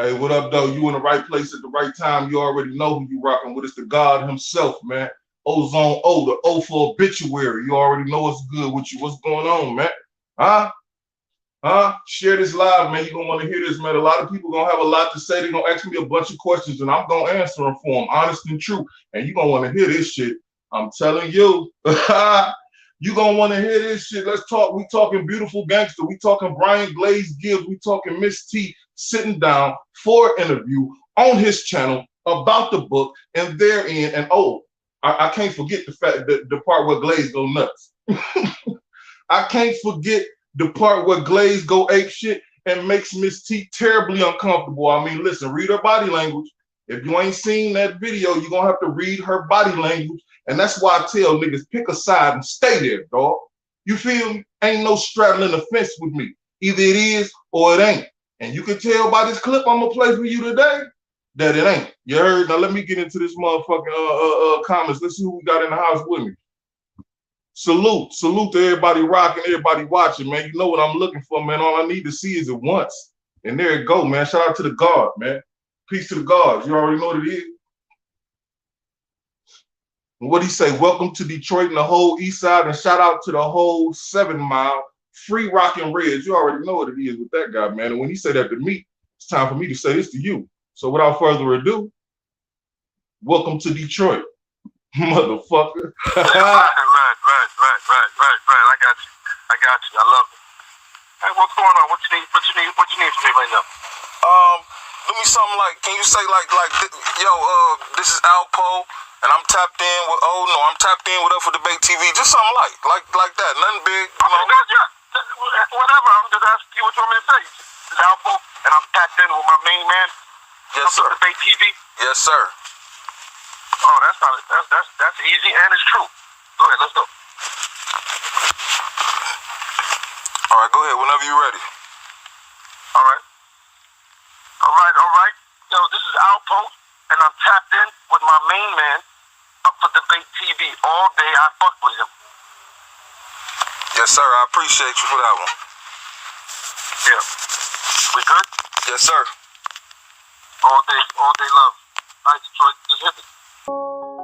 Hey, what up, though? You in the right place at the right time. You already know who you rocking with. It's the God himself, man. Ozone O, the O for obituary. You already know what's good with you. What's going on, man? Huh? Huh? Share this live, man. You're going to want to hear this, man. A lot of people going to have a lot to say. They're going to ask me a bunch of questions, and I'm going to answer them for them, honest and true. And you're going to want to hear this shit. I'm telling you. You gonna want to hear this shit. Let's talk. We talking beautiful gangster. We talking Brian Glaze Gibbs. We talking Miss T sitting down for an interview on his channel about the book and therein. And I can't forget the fact that the part where Glaze go nuts. I can't forget the part where Glaze go ape shit and makes Miss T terribly uncomfortable. I mean, listen, read her body language. If you ain't seen that video, you're gonna have to read her body language. And that's why I tell niggas, pick a side and stay there, dog. You feel me? Ain't no straddling the fence with me. Either it is or it ain't. And you can tell by this clip I'm gonna play for you today that it ain't. You heard? Now let me get into this motherfucking comments. Let's see who we got in the house with me. Salute to everybody rocking, everybody watching, man. You know what I'm looking for, man. All I need to see is it once. And there it go, man. Shout out to the guard, man. Peace to the guards. You already know what it is. What he say? Welcome to Detroit and the whole East Side, and shout out to the whole 7 Mile. Free rockin' Reds. You already know what it is with that guy, man. And when he said that to me, it's time for me to say this to you. So without further ado, welcome to Detroit, motherfucker. right. I got you. I love it. Hey, what's going on? What you need from me right now? Do me something like, can you say like, yo, this is Alpo. And I'm tapped in with I'm tapped in with Up for Debate TV. Just something like that. Nothing big. Whatever. I'm just asking you what you want me to say. This is Alpo, and I'm tapped in with my main man. Yes, sir. Up for Debate TV. Yes, sir. Oh, that's easy and it's true. Go ahead, let's go. All right, go ahead. Whenever you're ready. All right. Yo, this is Alpo, and I'm tapped in with my main man. Up for Debate TV all day. I fuck with him. Yes, sir. I appreciate you for that one. Yeah. We good? Yes, sir. All day love. All right, Detroit, just hit me.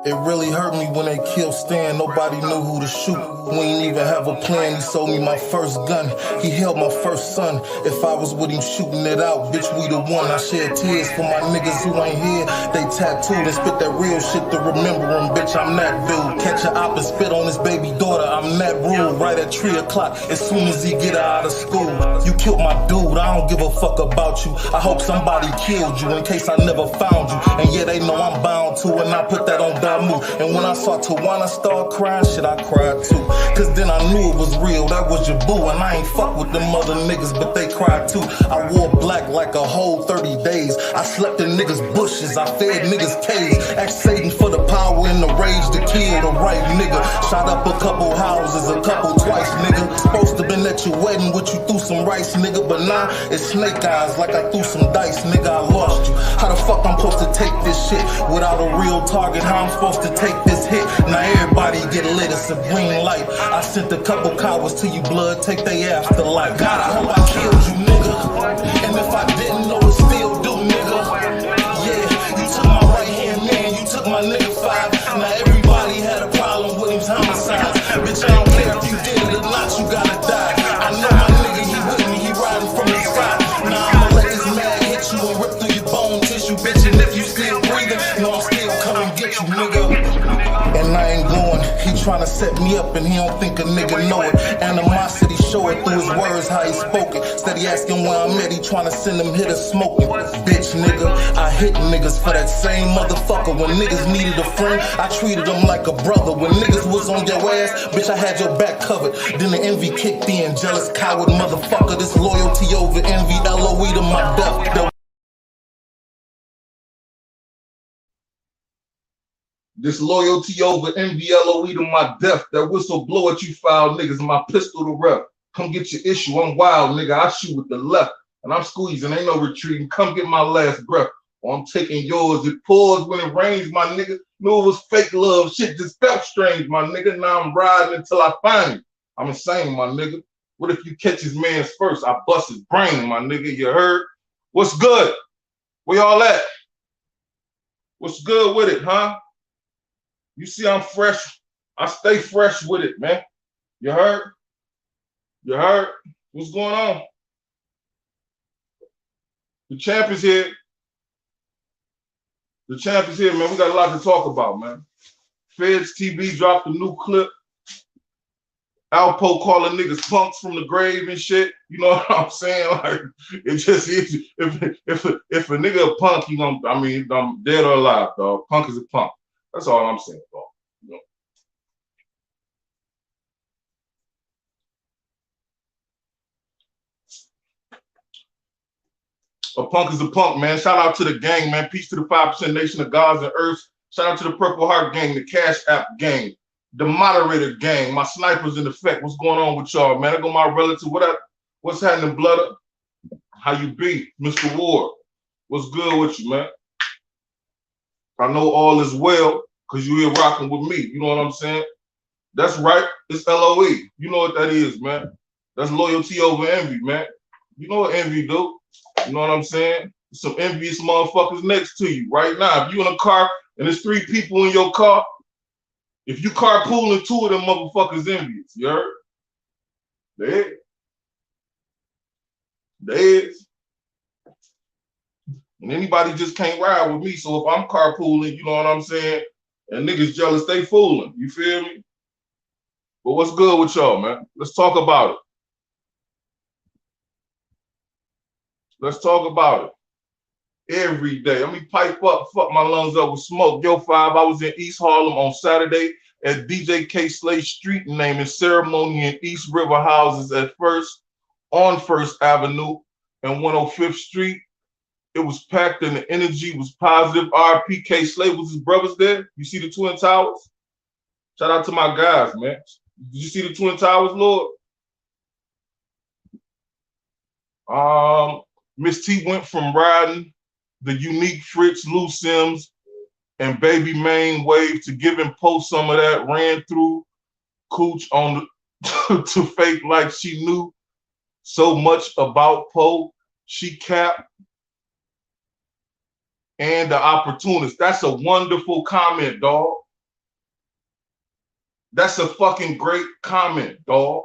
It really hurt me when they killed Stan. Nobody knew who to shoot. We ain't even have a plan. He sold me my first gun. He held my first son. If I was with him shooting it out, bitch, we the one. I shed tears for my niggas who ain't here. They tattooed and spit that real shit to remember him. Bitch, I'm that dude. Catch a op and spit on his baby daughter. I'm that rule. Right at 3 o'clock as soon as he get her out of school. You killed my dude. I don't give a fuck about you. I hope somebody killed you in case I never found you. And yeah, they know I'm bound to, and I put that on Damu. And when I saw Tawana start crying, shit, I cried too. Cause then I knew it was real, that was your boo. And I ain't fuck with them other niggas, but they cried too. I wore black like a whole 30 days. I slept in niggas' bushes, I fed niggas' caves. Asked Satan for the power and the rage to kill the right nigga. Shot up a couple houses, a couple twice, nigga. Supposed to been at your wedding with you threw some rice, nigga. But nah, it's snake eyes like I threw some dice, nigga. I lost you. How the fuck I'm supposed to take this shit without a real target? How I'm supposed to take this hit? Now everybody get lit, it's a green light. I sent a couple cowards to you, blood, take they afterlife. God, I hope I killed you, nigga. And if I didn't know it, still do, nigga. Yeah, you took my right hand man, you took my nigga 5. Now everybody had a problem with his homicides. Bitch, I don't care if you did it or not, you gotta die. I know my nigga, he with me, he riding from the sky. Now I'ma let this mag hit you and rip through your bone tissue, bitch. And if you still breathing, no, I'm still coming get you, nigga. And I ain't going, he tryna set me up and he don't think a nigga know it. Animosity show it through his words, how he spoke it. Steady asking where I'm at, he tryna send them hitters smoking. Bitch nigga, I hit niggas for that same motherfucker. When niggas needed a friend, I treated them like a brother. When niggas was on your ass, bitch, I had your back covered. Then the envy kicked in, jealous coward motherfucker. This loyalty over envy, LOE to my death. This loyalty over envy, LOE to my death. That whistle blow at you foul niggas. My pistol to rep. Come get your issue. I'm wild, nigga. I shoot with the left. And I'm squeezing. Ain't no retreating. Come get my last breath. Or I'm taking yours. It pours when it rains, my nigga. Knew it was fake love. Shit just felt strange, my nigga. Now I'm riding until I find you. I'm insane, my nigga. What if you catch his mans first? I bust his brain, my nigga. You heard? What's good? Where y'all at? What's good with it, huh? You see I'm fresh. I stay fresh with it, man. You heard? You heard? What's going on? The champ is here. The champ is here, man. We got a lot to talk about, man. Feds TV dropped a new clip. Alpo calling niggas punks from the grave and shit. You know what I'm saying? Like, it just is. If a nigga a punk, you know, I mean, I'm dead or alive, dog. Punk is a punk. That's all I'm saying, dog. You know? A punk is a punk, man. Shout out to the gang, man. Peace to the 5% Nation of Gods and Earths. Shout out to the Purple Heart gang, the Cash App gang, the Moderator gang, my snipers in effect. What's going on with y'all, man? I go my relative. What up? What's happening, blood? How you be, Mr. Ward? What's good with you, man? I know all is well because you here rocking with me. You know what I'm saying? That's right. It's LOE. You know what that is, man. That's loyalty over envy, man. You know what envy do. You know what I'm saying? Some envious motherfuckers next to you right now. If you in a car and there's 3 people in your car, if you carpooling, 2 of them motherfuckers envious. You heard? There is. And anybody just can't ride with me. So if I'm carpooling, you know what I'm saying? And niggas jealous, they fooling. You feel me? But what's good with y'all, man? Let's talk about it. Let's talk about it. Every day. Let me pipe up, fuck my lungs up with smoke. Yo, 5, I was in East Harlem on Saturday at DJ K. Slade street naming ceremony in East River houses on First Avenue and 105th Street. It was packed and the energy was positive. RPK Slade was his brothers there. You see the Twin Towers? Shout out to my guys, man. Did you see the Twin Towers, Lord? Miss T went from riding the Uneeke Fritz, Lou Sims, and Baby Main wave to giving Poe some of that, ran through Cooch on the to fake like she knew so much about Poe. She capped and the opportunist. That's a wonderful comment, dog. That's a fucking great comment, dog.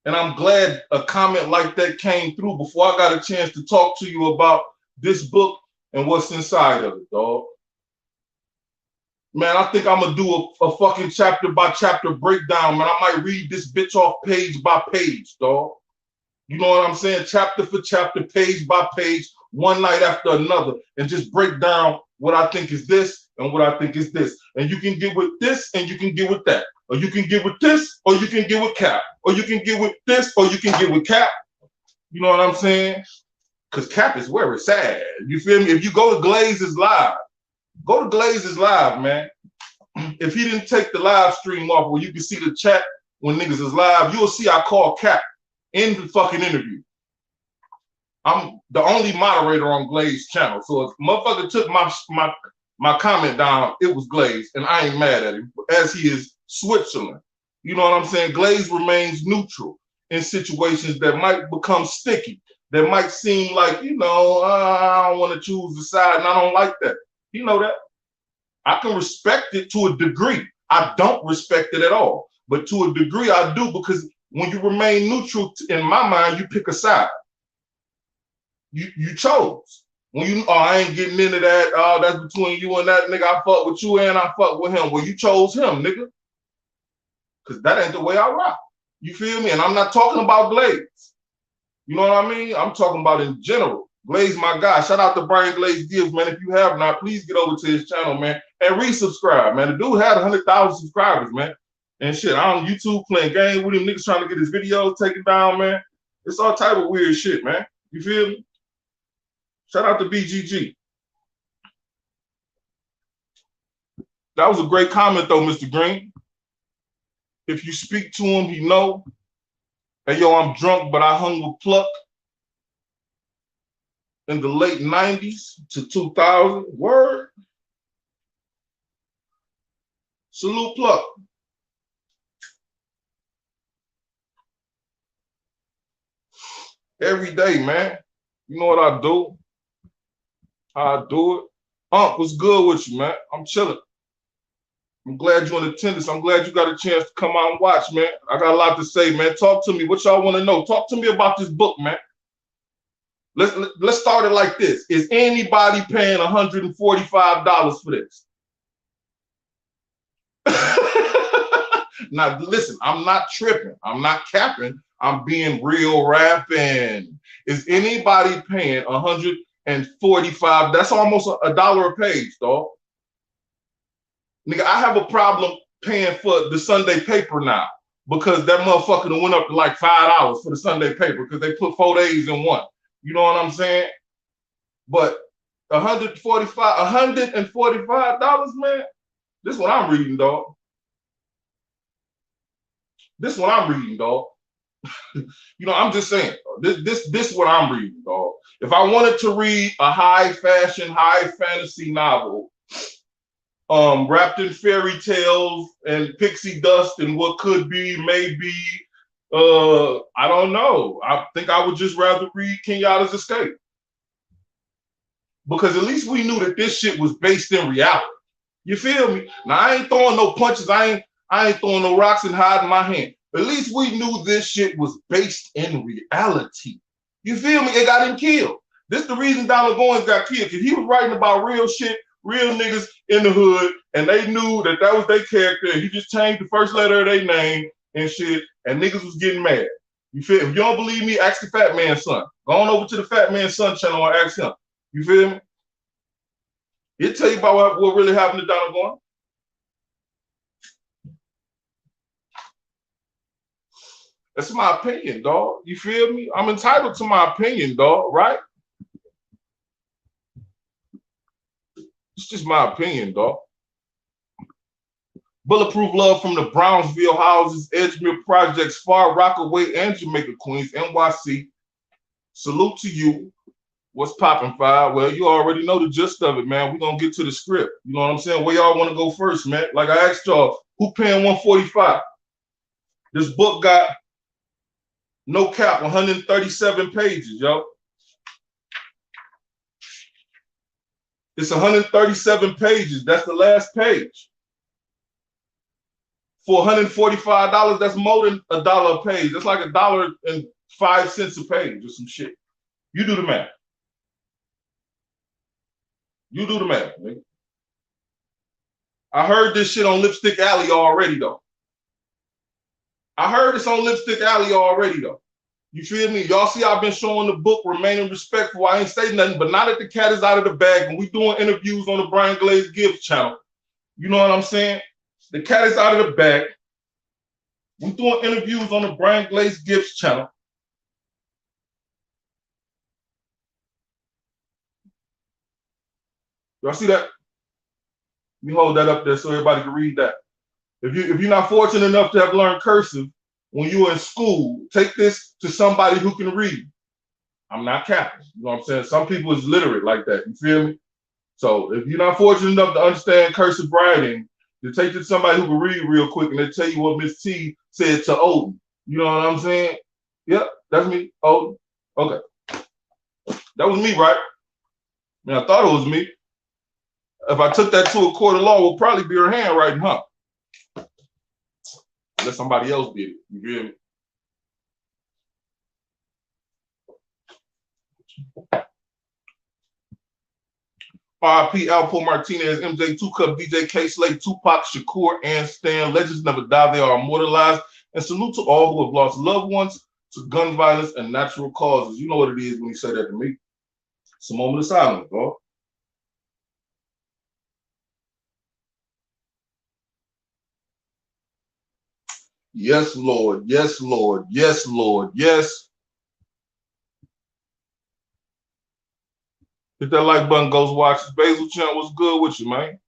And I'm glad a comment like that came through before I got a chance to talk to you about this book and what's inside of it, dog. Man, I think I'm gonna do a fucking chapter by chapter breakdown, man. I might read this bitch off page by page, dog. You know what I'm saying? Chapter for chapter, page by page, one night after another, and just break down what I think is this and what I think is this. And you can get with this and you can get with that. Or you can get with this or you can get with Cap. Or you can get with this or you can get with Cap. You know what I'm saying? Because Cap is where it's at. You feel me? If you go to Glaze's live, go to Glaze's live, man. If he didn't take the live stream off where you can see the chat when niggas is live, you'll see I call Cap in the fucking interview. I'm the only moderator on Glaze channel. So if motherfucker took my comment down, it was Glaze, and I ain't mad at him, as he is Switzerland. You know what I'm saying? Glaze remains neutral in situations that might become sticky, that might seem like, you know, I don't want to choose the side, and I don't like that. You know that? I can respect it to a degree. I don't respect it at all. But to a degree, I do, because when you remain neutral, in my mind, you pick a side. You chose. When you, I ain't getting into that, that's between you and that nigga, I fuck with you and I fuck with him. Well, you chose him, nigga. Because that ain't the way I rock. You feel me? And I'm not talking about Glaze. You know what I mean? I'm talking about in general. Glaze, my guy. Shout out to Brian Glaze Gibbs, man. If you have not, please get over to his channel, man, and resubscribe, man. The dude had 100,000 subscribers, man. And shit, I'm on YouTube playing games with him, niggas trying to get his videos taken down, man. It's all type of weird shit, man. You feel me? Shout out to BGG. That was a great comment, though, Mr. Green. If you speak to him, he know. Hey, yo, I'm drunk, but I hung with Pluck in the late 90s to 2000. Word. Salute Pluck. Every day, man. You know what I do? How I do it. What's good with you, man? I'm chilling. I'm glad you're in attendance. I'm glad you got a chance to come out and watch, man. I got a lot to say, man. Talk to me. What y'all want to know? Talk to me about this book, man. Let's start it like this. Is anybody paying $145 for this? Now, listen, I'm not tripping. I'm not capping. I'm being real rapping. Is anybody paying $145? That's almost $1 a page, dog. Nigga, I have a problem paying for the Sunday paper now because that motherfucker went up to like $5 for the Sunday paper because they put 4 days in one. You know what I'm saying? But $145, man. This is what I'm reading, dog. This is what I'm reading, dog. You know, I'm just saying, this is what I'm reading, dog. If I wanted to read a high fashion, high fantasy novel, wrapped in fairy tales and pixie dust and what could be, maybe, I don't know. I think I would just rather read Kenyatta's Escape. Because at least we knew that this shit was based in reality. You feel me? Now, I ain't throwing no punches. I ain't throwing no rocks and hiding my hand. At least we knew this shit was based in reality. You feel me? It got him killed. This is the reason Donald Goins got killed, because he was writing about real shit, real niggas in the hood, and they knew that that was their character, and he just changed the first letter of their name and shit, and niggas was getting mad. You feel? If you don't believe me, ask the Fat Man Son. Go on over to the Fat Man Son channel and ask him. You feel me? He'll tell you about what really happened to Donald Goins. That's my opinion, dog. You feel me? I'm entitled to my opinion, dog, right? It's just my opinion, dog. Bulletproof love from the Brownsville houses, Edgemere Projects, Far Rockaway, and Jamaica, Queens, NYC. Salute to you. What's popping, Five? Well, you already know the gist of it, man. We're going to get to the script. You know what I'm saying? Where y'all want to go first, man? Like I asked y'all, who paying $145? This book got, no cap, 137 pages, yo. It's 137 pages. That's the last page. For $145, that's more than $1 a page. That's like $1.05 a page or some shit. You do the math. You do the math, nigga. I heard this shit on Lipstick Alley already, though. I heard this on Lipstick Alley already, though. You feel me? Y'all see I've been showing the book, remaining respectful. I ain't saying nothing, but now that the cat is out of the bag and we doing interviews on the Brian Glaze Gibbs channel, you know what I'm saying? The cat is out of the bag. We doing interviews on the Brian Glaze Gibbs channel. Y'all see that? Let me hold that up there so everybody can read that. If you're not fortunate enough to have learned cursive when you were in school, take this to somebody who can read. I'm not capping. You know what I'm saying? Some people is literate like that. You feel me? So if you're not fortunate enough to understand cursive writing, you take it to somebody who can read real quick and they tell you what Miss T said to Odin. You know what I'm saying? Yep, that's me, Odin. Okay. That was me, right? I mean, I thought it was me. If I took that to a court of law, it would probably be her handwriting, huh? Unless somebody else did it. You feel me? R.I.P. Alpo Martinez, MJ, 2 Cup, DJ K Slate, Tupac, Shakur, and Stan. Legends never die, they are immortalized. And salute to all who have lost loved ones to gun violence and natural causes. You know what it is when you say that to me. It's a moment of silence, bro. Yes, Lord. Yes, Lord. Yes, Lord. Yes. Hit that like button, goes watch. Basil Champ, what's good with you, man?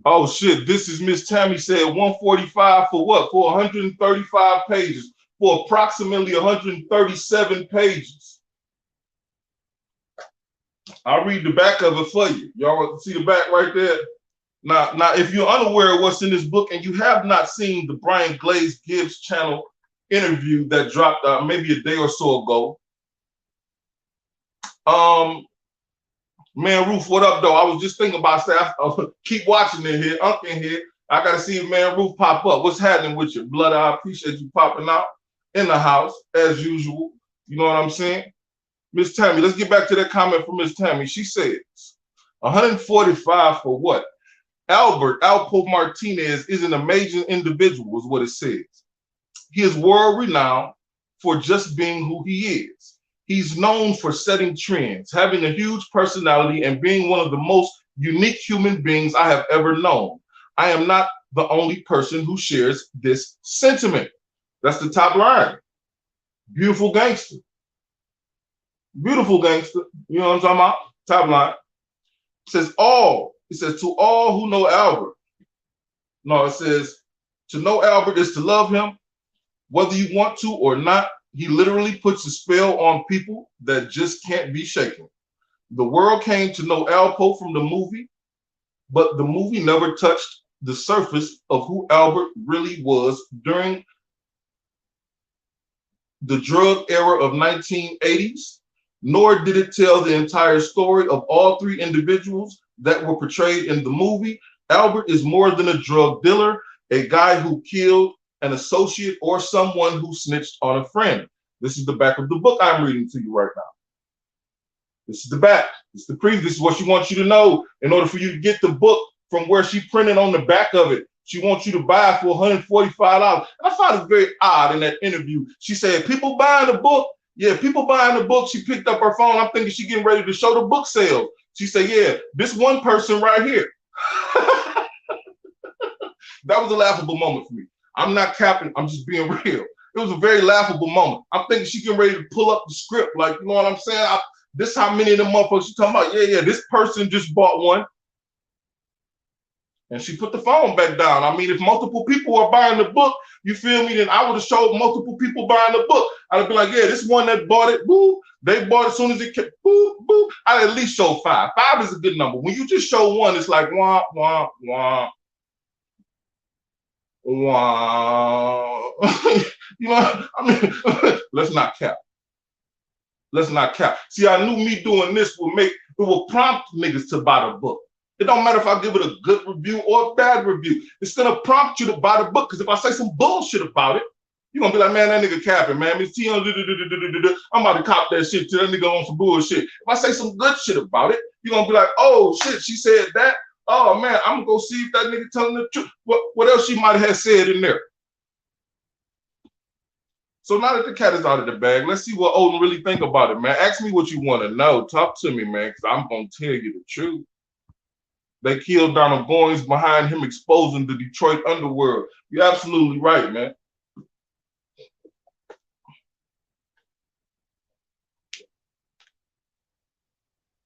Oh, shit. This is Miss Tammy said 145 for what? For 135 pages. For approximately 137 pages. I'll read the back of it for you. Y'all see the back right there? Now, if you're unaware of what's in this book and you have not seen the Brian Glaze Gibbs channel interview that dropped maybe a day or so ago, Man, Roof, what up, though? I was just thinking about that. Keep watching in here, Unc in here. I got to see Man Roof pop up. What's happening with you, Blood? I appreciate you popping out in the house, as usual. You know what I'm saying? Miss Tammy, let's get back to that comment from Miss Tammy. She says, 145 for what? Alpo Martinez is an amazing individual, is what it says. He is world-renowned for just being who he is. He's known for setting trends, having a huge personality, and being one of the most unique human beings I have ever known. I am not the only person who shares this sentiment. That's the top line. Beautiful gangster. Beautiful gangster. You know what I'm talking about? Top line. It says all. It says to all who know Albert. No, it says to know Albert is to love him, whether you want to or not. He literally puts a spell on people that just can't be shaken. The world came to know Alpo from the movie, but the movie never touched the surface of who Albert really was during the drug era of 1980s, nor did it tell the entire story of all three individuals that were portrayed in the movie. Albert is more than a drug dealer, a guy who killed an associate or someone who snitched on a friend. This is the back of the book I'm reading to you right now. This is the back. This is the preview. This is what she wants you to know in order for you to get the book from where she printed on the back of it. She wants you to buy it for $145. And I found it very odd in that interview. She said, people buying the book. Yeah, people buying the book. She picked up her phone. I'm thinking she getting ready to show the book sales. She said, yeah, this one person right here. That was a laughable moment for me. I'm not capping. I'm just being real. It was a very laughable moment. I'm thinking she getting ready to pull up the script. Like, you know what I'm saying? This how many of them motherfuckers she talking about? Yeah, this person just bought one. And she put the phone back down. I mean, if multiple people are buying the book, you feel me, then I would have showed multiple people buying the book. I'd be like, yeah, this one that bought it, boo. They bought it as soon as it came, boo, boo. I'd at least show 5. 5 is a good number. When you just show 1, it's like, wah, wah, wah. Wow. You know, I mean, let's not cap. Let's not cap. See, I knew me doing this will prompt niggas to buy the book. It don't matter if I give it a good review or a bad review. It's gonna prompt you to buy the book. Because if I say some bullshit about it, you're gonna be like, man, that nigga capping, man. Miss T, I'm about to cop that shit to that nigga on some bullshit. If I say some good shit about it, you're gonna be like, oh shit, she said that. Oh man, I'm gonna go see if that nigga telling the truth. What else she might have said in there? So now that the cat is out of the bag, let's see what Odin really think about it, man. Ask me what you want to know. Talk to me, man, because I'm gonna tell you the truth. They killed Donald Goines behind him exposing the Detroit underworld. You're absolutely right, man.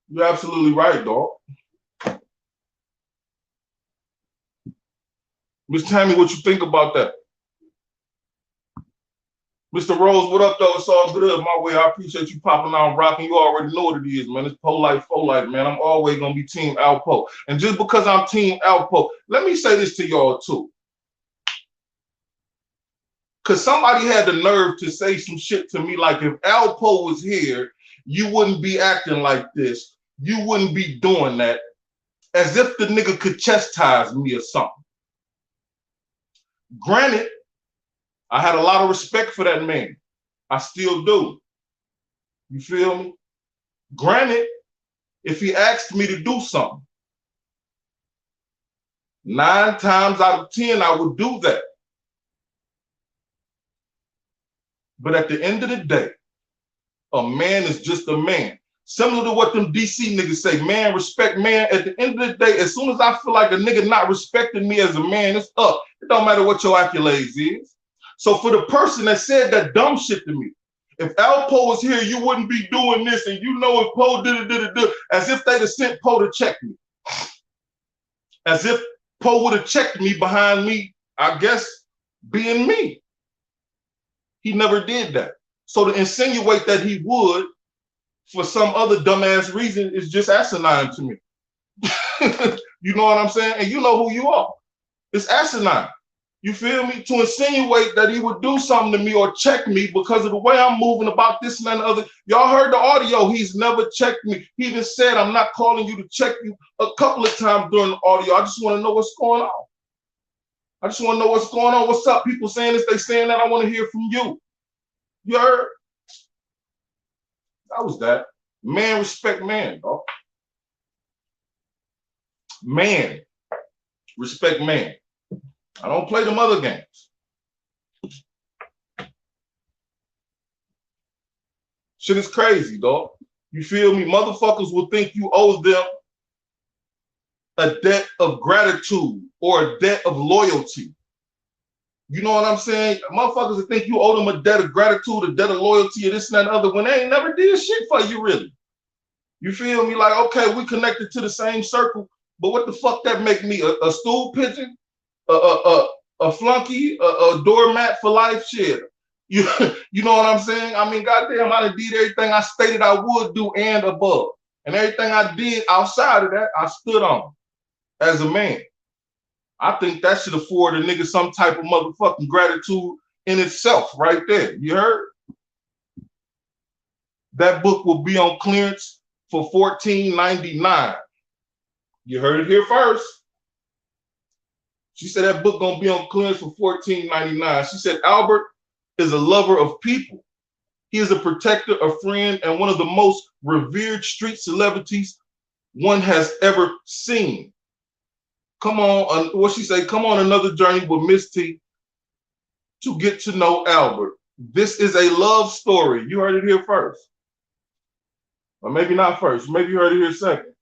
You're absolutely right, dog. Miss Tammy, what you think about that? Mr. Rose, what up, though? It's all good my way. I appreciate you popping out, rocking. You already know what it is, man. It's polite, man. I'm always going to be Team Alpo. And just because I'm Team Alpo, let me say this to y'all, too. Because somebody had the nerve to say some shit to me like, if Alpo was here, you wouldn't be acting like this. You wouldn't be doing that. As if the nigga could chastise me or something. Granted, I had a lot of respect for that man. I still do. You feel me? Granted, if he asked me to do something, 9 times out of 10, I would do that. But at the end of the day, a man is just a man. Similar to what them DC niggas say, man, respect man. At the end of the day, as soon as I feel like a nigga not respecting me as a man, it's up. It don't matter what your accolades is. So for the person that said that dumb shit to me, if Alpo was here, you wouldn't be doing this, and you know if Poe did it, as if they'd have sent Poe to check me. As if Poe would have checked me behind me, I guess, being me. He never did that. So to insinuate that he would, for some other dumbass reason, is just asinine to me. You know what I'm saying? And you know who you are. It's asinine. You feel me? To insinuate that he would do something to me or check me because of the way I'm moving about this and that and the other. Y'all heard the audio. He's never checked me. He even said, I'm not calling you to check you a couple of times during the audio. I just want to know what's going on. I just want to know what's going on. What's up? People saying this, they saying that. I want to hear from you. You heard? That was that. Man, respect man, dog. Man, respect man. I don't play them other games. Shit is crazy, dog. You feel me? Motherfuckers will think you owe them a debt of gratitude or a debt of loyalty. You know what I'm saying? Motherfuckers will think you owe them a debt of gratitude, a debt of loyalty, or this and that and other when they ain't never did shit for you, really. You feel me? Like, okay, we connected to the same circle, but what the fuck that make me? A stool pigeon? A flunky? A doormat for life? Shit. You know what I'm saying? I mean, goddamn, I done did everything I stated I would do and above. And everything I did outside of that, I stood on as a man. I think that should afford a nigga some type of motherfucking gratitude in itself right there. You heard? That book will be on clearance for $14.99. You heard it here first. She said that book gonna be on clearance for $14.99. She said Albert is a lover of people. He is a protector, a friend, and one of the most revered street celebrities one has ever seen. Come on, what she say? Come on another journey with Miss T to get to know Albert. This is a love story. You heard it here first. Or maybe not first. Maybe you heard it here second.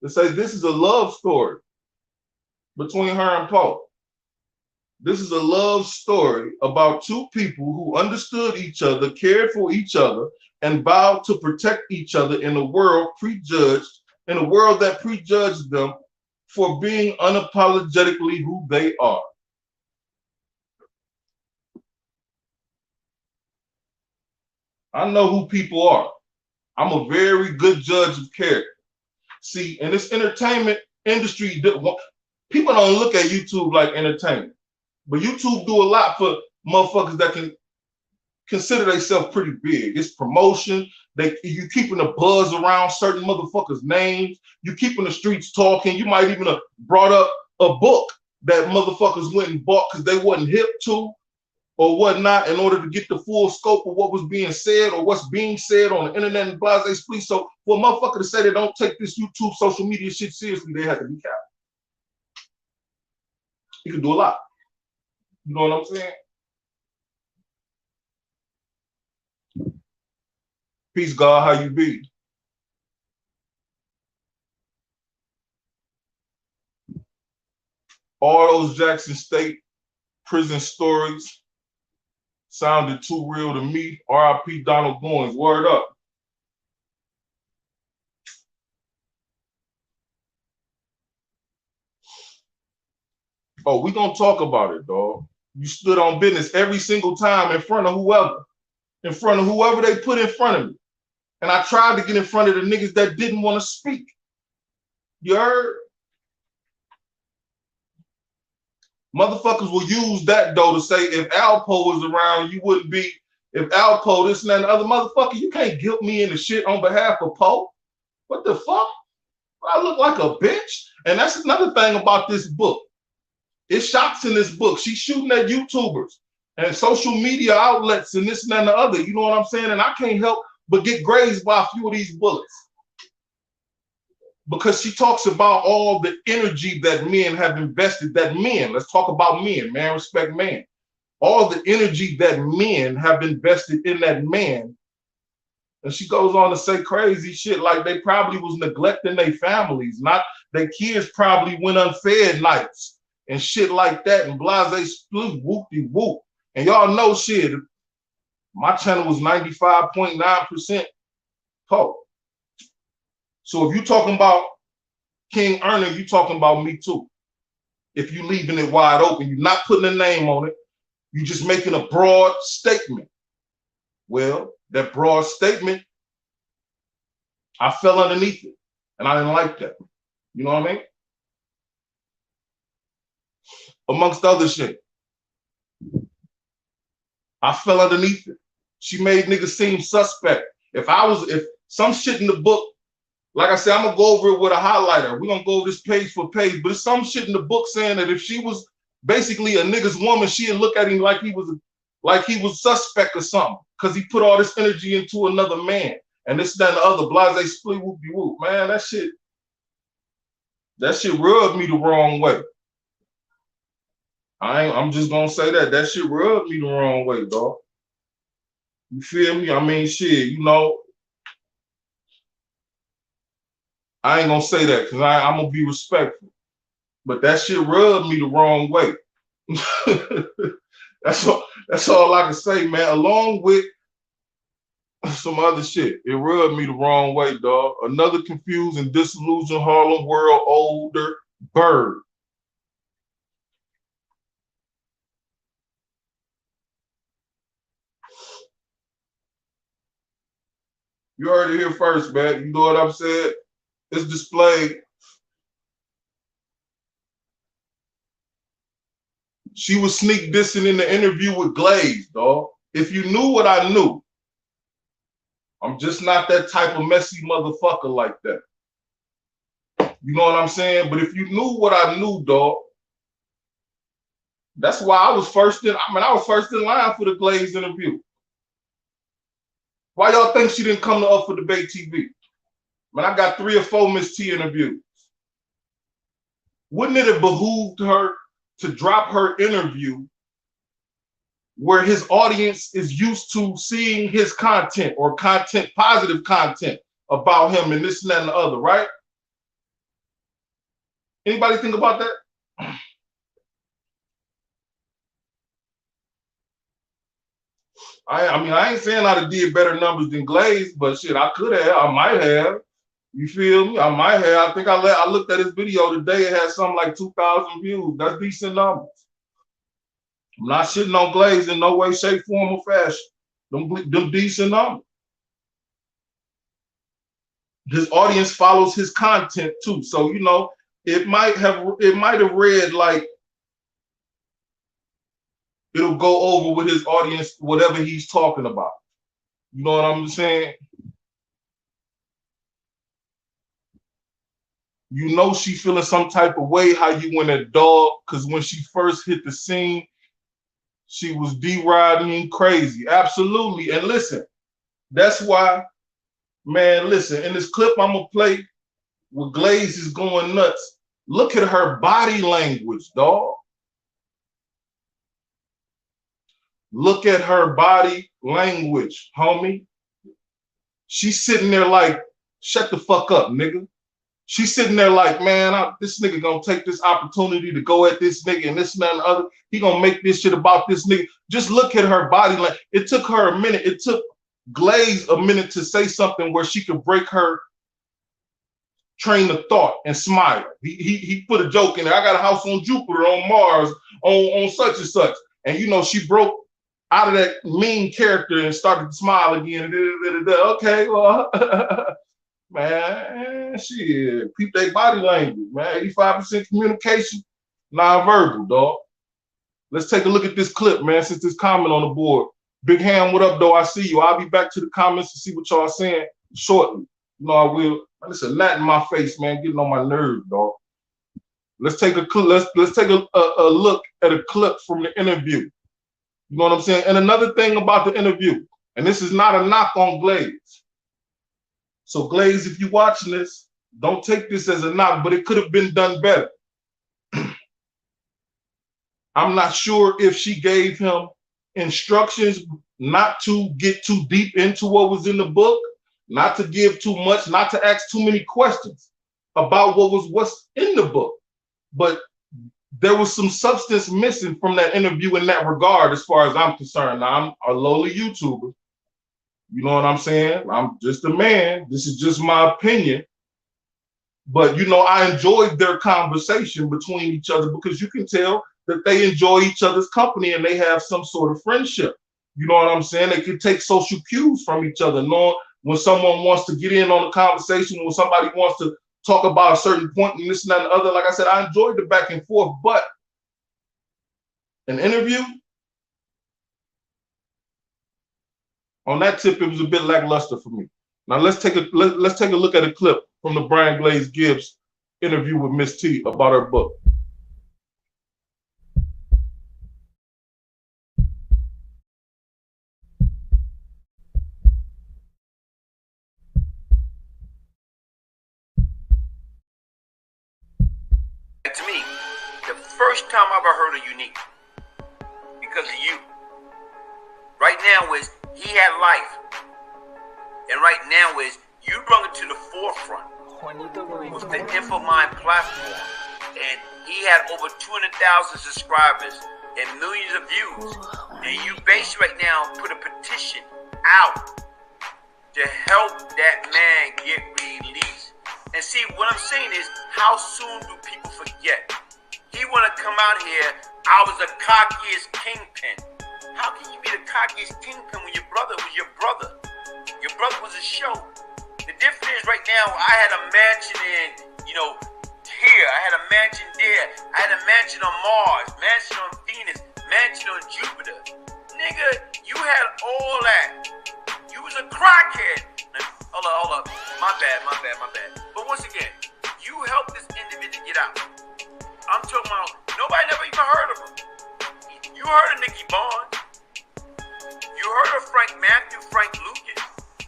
They say this is a love story between her and Paul. This is a love story about two people who understood each other, cared for each other, and vowed to protect each other in a world that prejudged them for being unapologetically who they are. I know who people are. I'm a very good judge of character. See, in this entertainment industry, people don't look at YouTube like entertainment. But YouTube do a lot for motherfuckers that can consider themselves pretty big. It's promotion. You keeping the buzz around certain motherfuckers' names. You keeping the streets talking. You might even have brought up a book that motherfuckers went and bought because they wasn't hip to or whatnot in order to get the full scope of what was being said or what's being said on the internet and blase split. So for a motherfucker to say they don't take this YouTube social media shit seriously, they have to be capped. You can do a lot. You know what I'm saying? Peace, God, how you be? All those Jackson State prison stories sounded too real to me. R.I.P. Donald Goins, word up. Oh, we gonna talk about it, dog. You stood on business every single time in front of whoever they put in front of me. And I tried to get in front of the niggas that didn't want to speak. You heard? Motherfuckers will use that though to say if Alpo was around, you wouldn't be. If Alpo, this and that, and the other motherfucker, you can't guilt me into shit on behalf of Poe. What the fuck? I look like a bitch. And that's another thing about this book. It's shots in this book. She's shooting at YouTubers and social media outlets and this and that and the other. You know what I'm saying? And I can't help but get grazed by a few of these bullets. Because she talks about all the energy that men have invested, let's talk about men, man, respect man. All the energy that men have invested in that man. And she goes on to say crazy shit like they probably was neglecting their families, not their kids probably went unfed nights and shit like that and blase split whoop-de-whoop. And y'all know shit, my channel was 95.9% Poe. So if you talking about King Ernie, you talking about me too. If you leaving it wide open, you're not putting a name on it, you're just making a broad statement. Well, that broad statement, I fell underneath it, and I didn't like that. You know what I mean? Amongst other shit. I fell underneath it. She made niggas seem suspect. If some shit in the book, like I said, I'm gonna go over it with a highlighter. We're gonna go over this page for page, but it's some shit in the book saying that if she was basically a nigga's woman, she'd look at him like he was suspect or something, because he put all this energy into another man. And this, that, and the other, blase split whoopie whoop. Man, that shit rubbed me the wrong way. I'm just gonna say that shit rubbed me the wrong way, dog. You feel me? I mean, shit, you know, I ain't gonna say that because I'm gonna be respectful. But that shit rubbed me the wrong way. That's all I can say, man. Along with some other shit, it rubbed me the wrong way, dog. Another confused and disillusioned Harlem world older bird. You heard it here first, man. You know what I'm saying? It's displayed. She was sneak dissing in the interview with Glaze, dog. If you knew what I knew, I'm just not that type of messy motherfucker like that. You know what I'm saying? But if you knew what I knew, dog, that's why I was first in. I was first in line for the Glaze interview. Why y'all think she didn't come to Up for Debate TV? Man, I got 3 or 4 Miss T interviews. Wouldn't it have behooved her to drop her interview where his audience is used to seeing his content or positive content about him and this and that and the other, right? Anybody think about that? I ain't saying I'd have did better numbers than Glaze, but shit, I could have. I might have. You feel me? I might have. I think I looked at his video today. It had something like 2,000 views. That's decent numbers. I'm not shitting on Glaze in no way, shape, form, or fashion. Them decent numbers. His audience follows his content too. So, you know, it might have read like it'll go over with his audience, whatever he's talking about. You know what I'm saying? You know she feeling some type of way how you went at dog, because when she first hit the scene, she was D-riding crazy. Absolutely. And listen, that's why, man, listen, in this clip I'm going to play where Glaze is going nuts, look at her body language, dog. Look at her body language, homie. She's sitting there like, shut the fuck up, nigga. She's sitting there like, man, this nigga gonna take this opportunity to go at this nigga and this and that and the other. He gonna make this shit about this nigga. Just look at her body language. It took her a minute. It took Glaze a minute to say something where she could break her train of thought and smile. He put a joke in there. I got a house on Jupiter, on Mars, on such and such. And you know, she broke out of that mean character and started to smile again. Okay, well, man, shit, peep their body language, man. 85% communication, non-verbal, dog. Let's take a look at this clip, man, since this comment on the board. Big Ham, what up, though? I see you. I'll be back to the comments to see what y'all saying shortly. You know, I will. Man, it's a gnat in my face, man, getting on my nerves, dog. Let's take a let's take a look at a clip from the interview. You know what I'm saying? And another thing about the interview, and this is not a knock on Glaze. So Glaze, if you're watching this, don't take this as a knock, but it could have been done better. I'm not sure if she gave him instructions not to get too deep into what was in the book, not to give too much, not to ask too many questions about what's in the book. But there was some substance missing from that interview in that regard, as far as I'm concerned. Now, I'm a lowly YouTuber. You know what I'm saying? I'm just a man. This is just my opinion. But, you know, I enjoyed their conversation between each other because you can tell that they enjoy each other's company and they have some sort of friendship. You know what I'm saying? They can take social cues from each other, knowing when someone wants to get in on the conversation, when somebody wants to talk about a certain point and this and that and the other. Like I said, I enjoyed the back and forth, but an interview, On that tip, it was a bit lackluster for me. Now let's take a look at a clip from the Brian Glaze Gibbs interview with Miss T about her book. To me, the first time I ever heard of Uneeke, because of you. Right now is he had life, and right now is you brought it to the forefront with the InfoMind platform, and he had over 200,000 subscribers and millions of views, and you basically right now put a petition out to help that man get released. And see, what I'm saying is, how soon do people forget? He want to come out here, I was the cockiest kingpin. How can you be the cockiest kingpin when your brother was your brother? Your brother was a show. The difference is right now, I had a mansion in, here. I had a mansion there. I had a mansion on Mars, mansion on Venus, mansion on Jupiter. Nigga, you had all that. You was a crackhead. Hold up. My bad. But once again, you helped this individual get out. I'm talking about, nobody never even heard of him. You heard of Nicky Bond. You heard of Frank Matthew, Frank Lucas.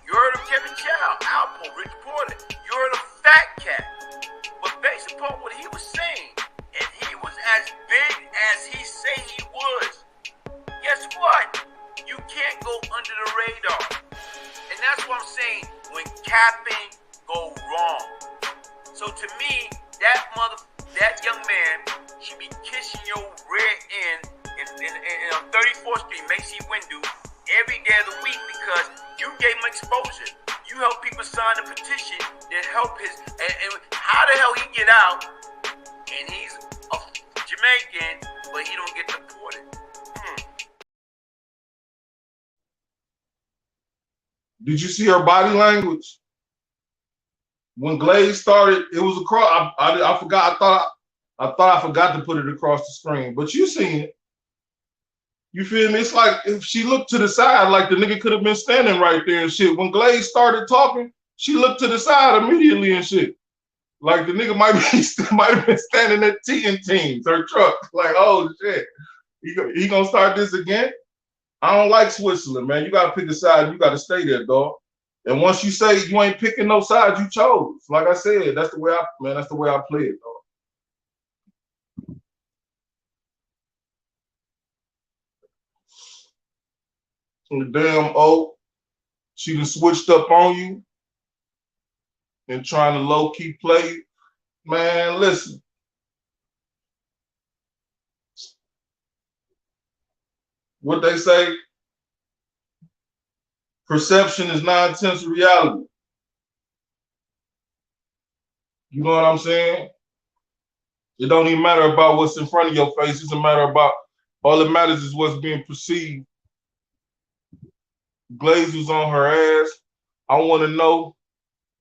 You heard of Kevin Chow, Alpo, Rich Porter. You heard of Fat Cat. But based upon what he was saying, and he was as big as he say he was, guess what? You can't go under the radar. And that's what I'm saying, when capping go wrong. So to me, that young man should be kissing your rear end on 34th Street, Macy Windu, every day of the week, because you gave him exposure. You help people sign a petition that help his, and how the hell he get out, and he's a Jamaican, but he don't get deported. Did you see her body language? When Glaze started, it was across. I forgot. I thought I forgot to put it across the screen, but you seen it. You feel me? It's like if she looked to the side, like the nigga could have been standing right there and shit. When Glaze started talking, she looked to the side immediately and shit. Like the nigga might have been standing at T&T's, her truck. Like, oh shit, he gonna start this again? I don't like Switzerland, man. You gotta pick a side. You gotta stay there, dog. And once you say you ain't picking no sides, you chose. Like I said, that's the way I play it, dog. And the damn O, she done switched up on you and trying to low-key play. Man, listen. What they say, perception is 9/10 of reality. You know what I'm saying? It don't even matter about what's in front of your face. It's a matter about, all that matters is what's being perceived. Glaze was on her ass. I want to know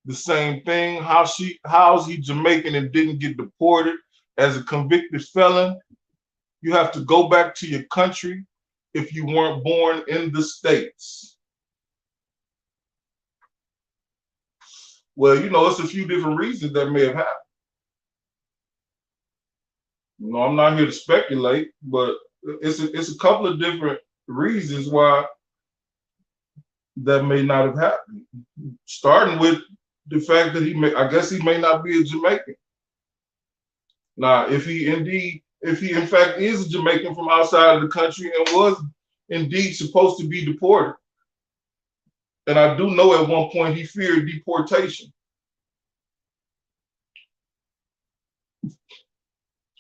the same thing. How's he Jamaican and didn't get deported as a convicted felon? You have to go back to your country if you weren't born in the States. Well, it's a few different reasons that may have happened. I'm not here to speculate, but it's a couple of different reasons why that may not have happened. Starting with the fact that he may not be a Jamaican. Now, if he in fact is a Jamaican from outside of the country and was indeed supposed to be deported, and I do know at one point he feared deportation.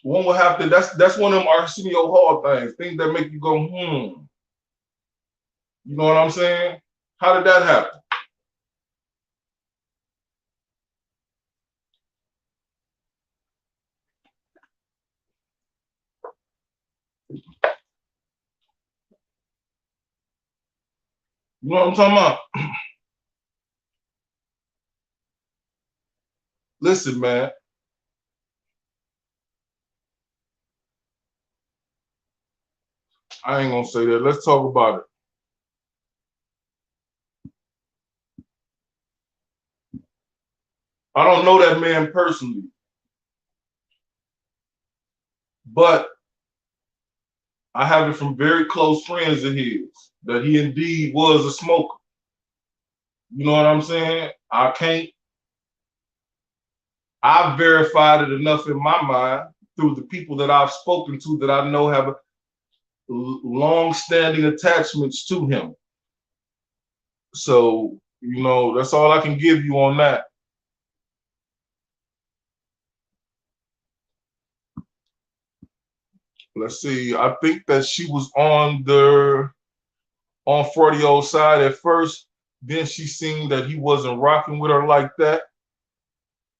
One will have to, that's one of them Arsenio Hall things that make you go, You know what I'm saying? How did that happen? You know what I'm talking about? Listen, man. I ain't gonna say that. Let's talk about it. I don't know that man personally, but I have it from very close friends of his that he indeed was a smoker. You know what I'm saying? I've verified it enough in my mind through the people that I've spoken to that I know have long-standing attachments to him. So, you know, that's all I can give you on that. Let's see. I think that she was on Fraudio's side at first. Then she seen that he wasn't rocking with her like that.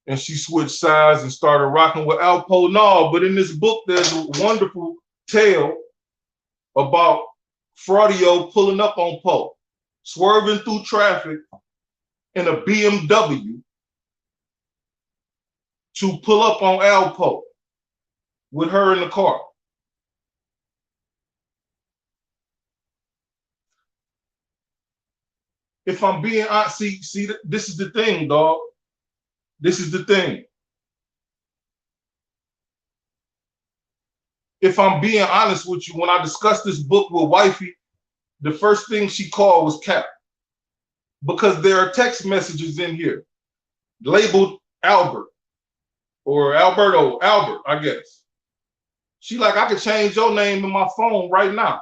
And she switched sides and started rocking with Alpo. No, but in this book, there's a wonderful tale about Fraudio pulling up on Poe, swerving through traffic in a BMW to pull up on Alpo with her in the car. If I'm being honest, see, this is the thing, dog. This is the thing. If I'm being honest with you, when I discussed this book with Wifey, the first thing she called was cap. Because there are text messages in here labeled Albert or Albert, I guess. She like, I could change your name in my phone right now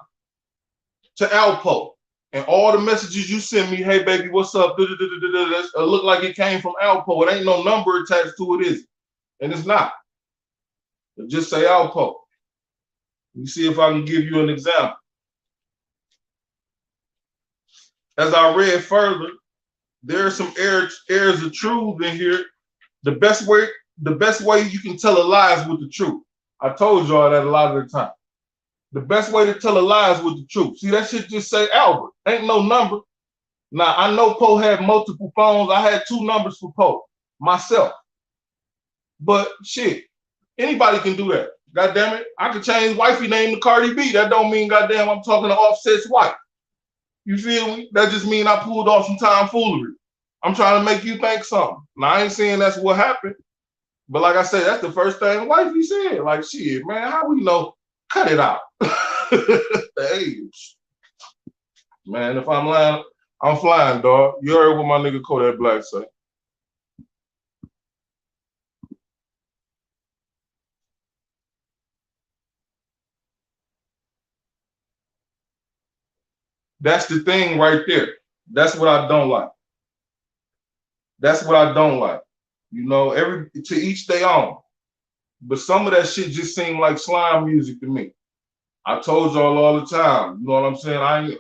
to Alpo. And all the messages you send me, hey baby, what's up? It look like it came from Alpo. It ain't no number attached to it, is it? And it's not. It just say Alpo. Let me see if I can give you an example. As I read further, there are some airs of truth in here. The best way you can tell a lie is with the truth. I told y'all that a lot of the time. The best way to tell a lie is with the truth. See, that shit just say Albert. Ain't no number. Now, I know Poe had multiple phones. I had 2 numbers for Poe, myself. But shit, anybody can do that. God damn it. I could change Wifey name to Cardi B. That don't mean goddamn I'm talking to Offset's wife. You feel me? That just mean I pulled off some tomfoolery. I'm trying to make you think something. Now, I ain't saying that's what happened. But like I said, that's the first thing Wifey said. Like, shit, man, how we know? Cut it out. Hey, man, if I'm lying, I'm flying, dog. You heard what my nigga Kodak Black say. That's the thing right there. That's what I don't like. That's what I don't like. You know, to each their own. But some of that shit just seemed like slime music to me. I told y'all all the time. You know what I'm saying? I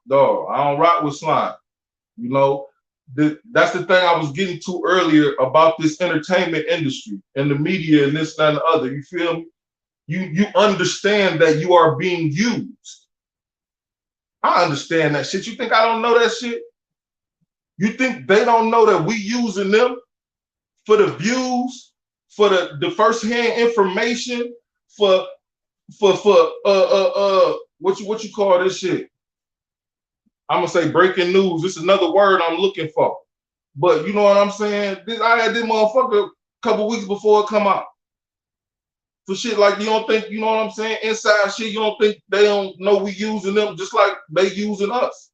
don't rock with slime. You know, that's the thing I was getting to earlier about this entertainment industry and the media and this and the other. You feel me? You understand that you are being used. I understand that shit. You think I don't know that shit? You think they don't know that we using them for the views, for the first-hand information, for what you call this shit? I'm gonna say breaking news. This is another word I'm looking for. But you know what I'm saying? I had this motherfucker a couple weeks before it come out. For shit like you don't think, you know what I'm saying? Inside shit, you don't think they don't know we using them just like they using us.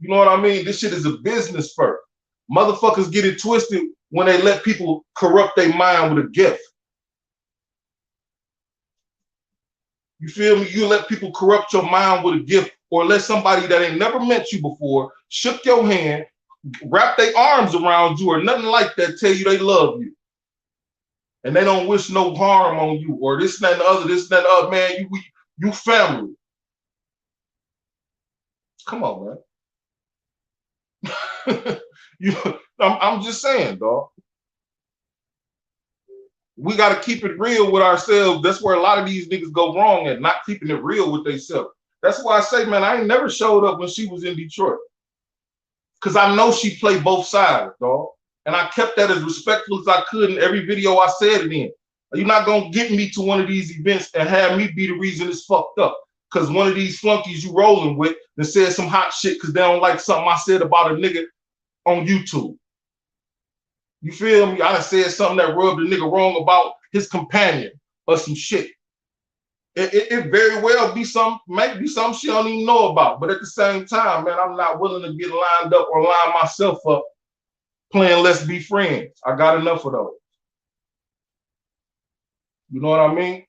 You know what I mean? This shit is a business first. Motherfuckers get it twisted when they let people corrupt their mind with a gift. You feel me? You let people corrupt your mind with a gift, or let somebody that ain't never met you before, shook your hand, wrap their arms around you or nothing like that, tell you they love you. And they don't wish no harm on you, or this, that, and the other, this, that, and the other, man, you family. Come on, man. I'm just saying, dog. We got to keep it real with ourselves. That's where a lot of these niggas go wrong at, not keeping it real with themselves. That's why I say, man, I ain't never showed up when she was in Detroit. Because I know she played both sides, dog. And I kept that as respectful as I could in every video I said it in. You're not going to get me to one of these events and have me be the reason it's fucked up. Because one of these flunkies you rolling with that said some hot shit because they don't like something I said about a nigga on YouTube. You feel me? I done said something that rubbed the nigga wrong about his companion or some shit. It very well be might be some shit I don't even know about. But at the same time, man, I'm not willing to get lined up or line myself up playing Let's Be Friends. I got enough of those. You know what I mean?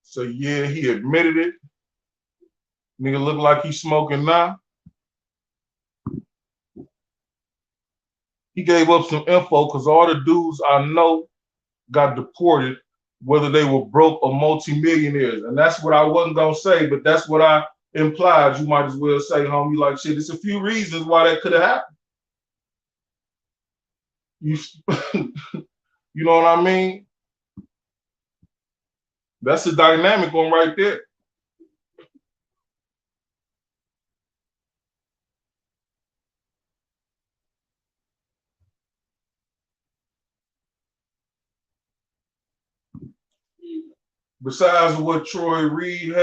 So yeah, he admitted it. Nigga look like he's smoking now. He gave up some info because all the dudes I know got deported, whether they were broke or multimillionaires. And that's what I wasn't gonna say, but that's what I implied. You might as well say, homie, like shit. There's a few reasons why that could have happened. You, you know what I mean? That's the dynamic one right there. Besides what Troy Reed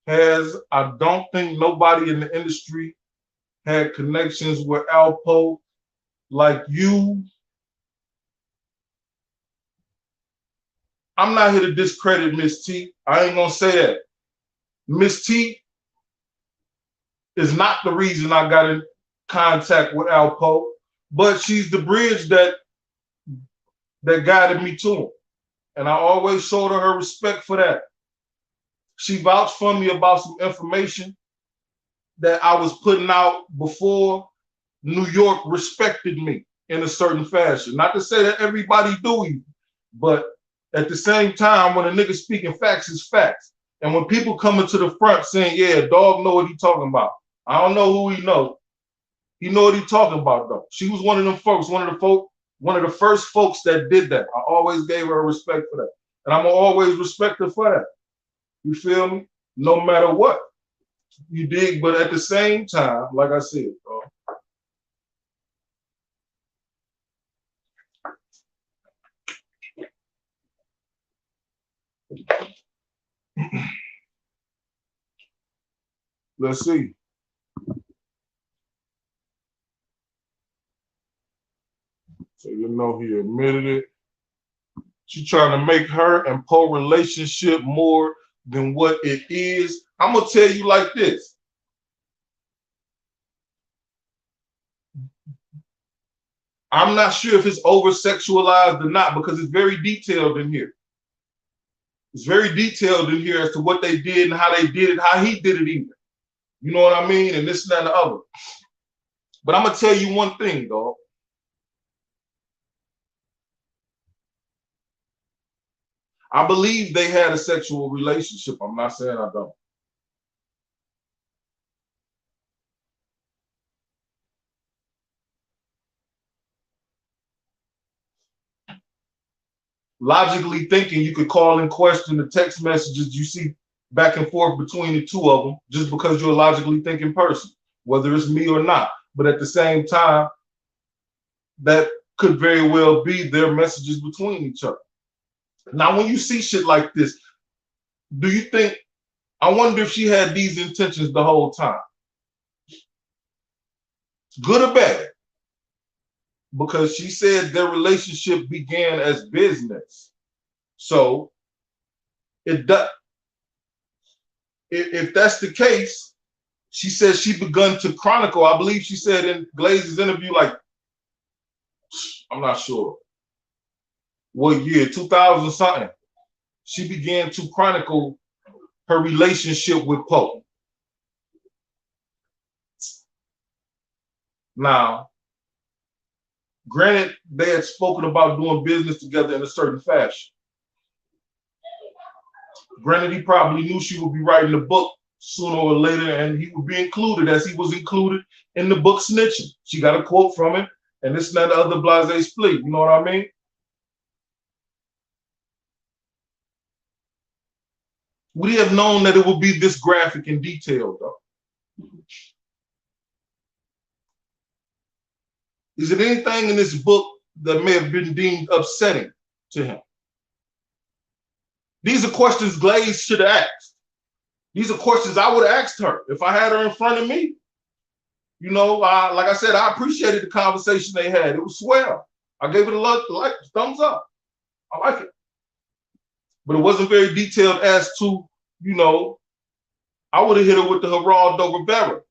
I don't think nobody in the industry had connections with Alpo like you. I'm not here to discredit Miss T. I ain't gonna say that. Miss T is not the reason I got in contact with Alpo, but she's the bridge that guided me to him. And I always showed her respect for that. She vouched for me about some information that I was putting out before New York respected me in a certain fashion. Not to say that everybody do you, but at the same time, when a nigga speaking facts is facts. And when people coming to the front saying, yeah, dog know what he talking about. I don't know who he know. He know what he talking about though. She was one of them folks, one of the first folks that did that. I always gave her respect for that. And I'm gonna always respect her for that. You feel me? No matter what. You dig? But at the same time, like I said, bro, let's see. So you know he admitted it. She trying to make her and Poe relationship more than what it is. I'm gonna tell you like this. I'm not sure if it's over sexualized or not because it's very detailed in here. It's very detailed in here as to what they did and how they did it, how he did it even. You know what I mean? And this and that and the other. But I'm gonna tell you one thing, dog. I believe they had a sexual relationship. I'm not saying I don't. Logically thinking, you could call in question the text messages you see back and forth between the two of them just because you're a logically thinking person, whether it's me or not. But at the same time, that could very well be their messages between each other. Now, when you see shit like this, do you think, I wonder if she had these intentions the whole time? Good or bad? Because she said their relationship began as business. So it does. If that's the case, she says she begun to chronicle. I believe she said in Glaze's interview, like, I'm not sure what year, 2000 something. She began to chronicle her relationship with Poe. Now, granted, they had spoken about doing business together in a certain fashion. Granted, he probably knew she would be writing a book sooner or later, and he would be included as he was included in the book Snitching. She got a quote from it, and this and that other blase split. You know what I mean? Would he have known that it would be this graphic and detailed, though? Is it anything in this book that may have been deemed upsetting to him? These are questions Glaze should have asked. These are questions I would have asked her if I had her in front of me. You know, like I said, I appreciated the conversation they had. It was swell. I gave it a thumbs up. I like it. But it wasn't very detailed as to, you know, I would have hit her with the Geraldo Rivera.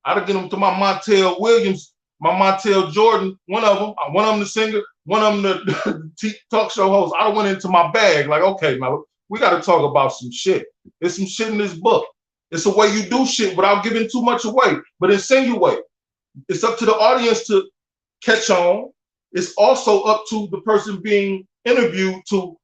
I'd have given them to my Montel Williams, my Montel Jordan, one of them the singer, one of them the talk show host. I went into my bag like, okay, now we got to talk about some shit. There's some shit in this book. It's a way you do shit without giving too much away, but insinuate. It's up to the audience to catch on. It's also up to the person being interviewed to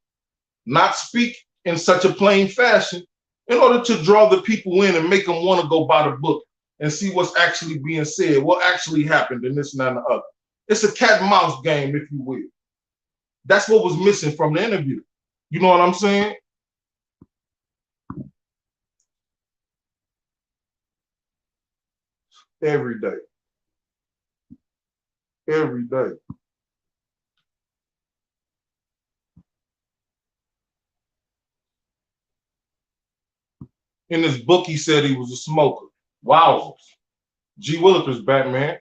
not speak in such a plain fashion in order to draw the people in and make them want to go buy the book and see what's actually being said, what actually happened in this and that and the other. It's a cat and mouse game, if you will. That's what was missing from the interview. You know what I'm saying? Every day. Every day. In his book, he said he was a smoker. Wowzers. G. Willikers, Batman.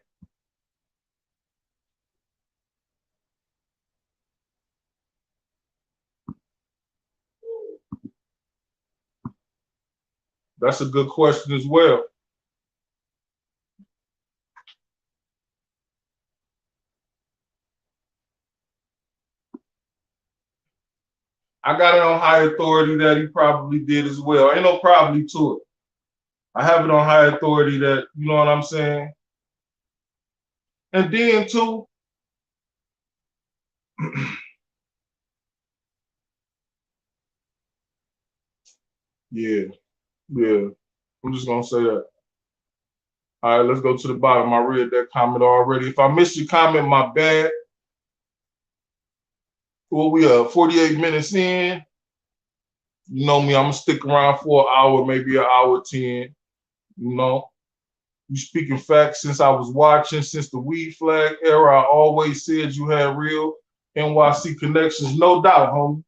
That's a good question as well. I got it on high authority that he probably did as well. Ain't no probably to it. I have it on high authority that, you know what I'm saying? And then too, yeah. I'm just gonna say that. All right, let's go to the bottom. I read that comment already. If I missed your comment, my bad. Well, we are 48 minutes in. You know me, I'm gonna stick around for an hour, maybe an hour 10. You know, you speaking facts. Since I was watching, since the weed flag era, I always said you had real NYC connections. No doubt, homie.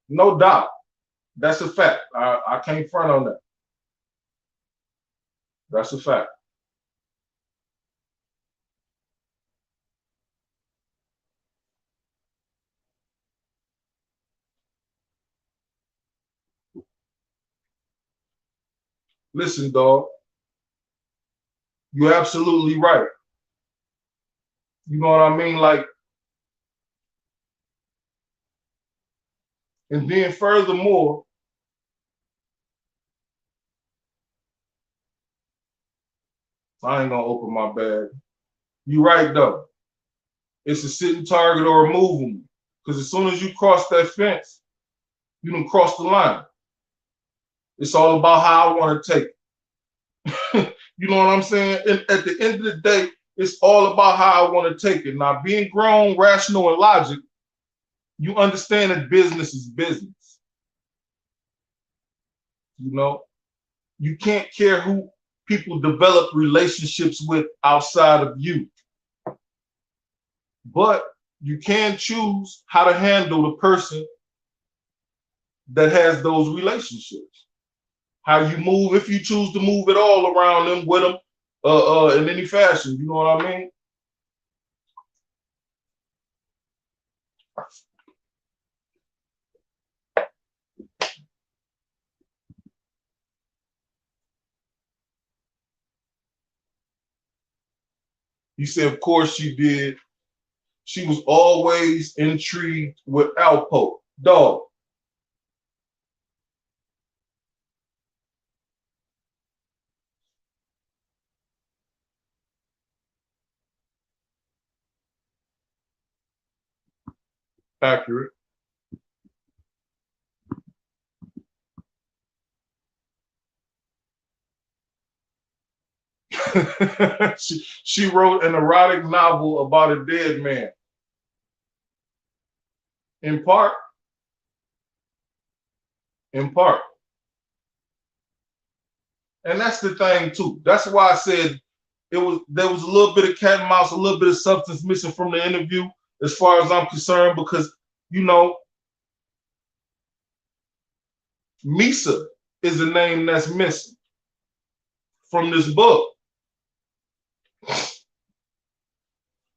No doubt. That's a fact. I can't front on that. That's a fact. Listen, dog. You're absolutely right. You know what I mean? Like, and then furthermore, I ain't gonna open my bag. You're right though. It's a sitting target or a movable. Because as soon as you cross that fence, you done cross the line. It's all about how I want to take it. You know what I'm saying? And at the end of the day, it's all about how I want to take it. Now, being grown, rational, and logic, you understand that business is business. You know, you can't care who people develop relationships with outside of you. But you can choose how to handle the person that has those relationships. How you move, if you choose to move at all around them, with them, in any fashion. You know what I mean? You said, of course she did. She was always intrigued with Alpo. Dog. Accurate. she wrote an erotic novel about a dead man. In part. In part. And that's the thing too. That's why I said there was a little bit of cat and mouse, a little bit of substance missing from the interview, as far as I'm concerned, because you know, Misa is a name that's missing from this book.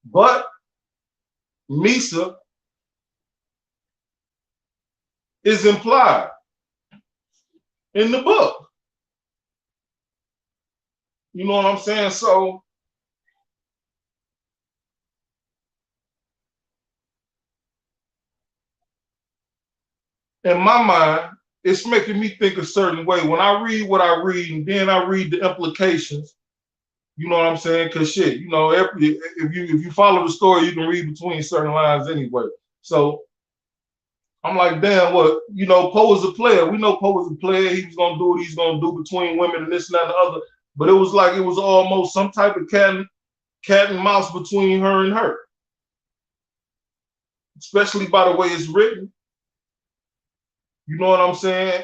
But Misa is implied in the book. You know what I'm saying? So in my mind, it's making me think a certain way. When I read what I read and then I read the implications, you know what I'm saying? Because shit, you know, if you follow the story, you can read between certain lines anyway. So I'm like, damn, what, you know, Poe is a player. We know Poe is a player. He was gonna do what he's gonna do between women and this and that and the other. But it was like it was almost some type of cat and mouse between her and her. Especially by the way it's written. You know what I'm saying?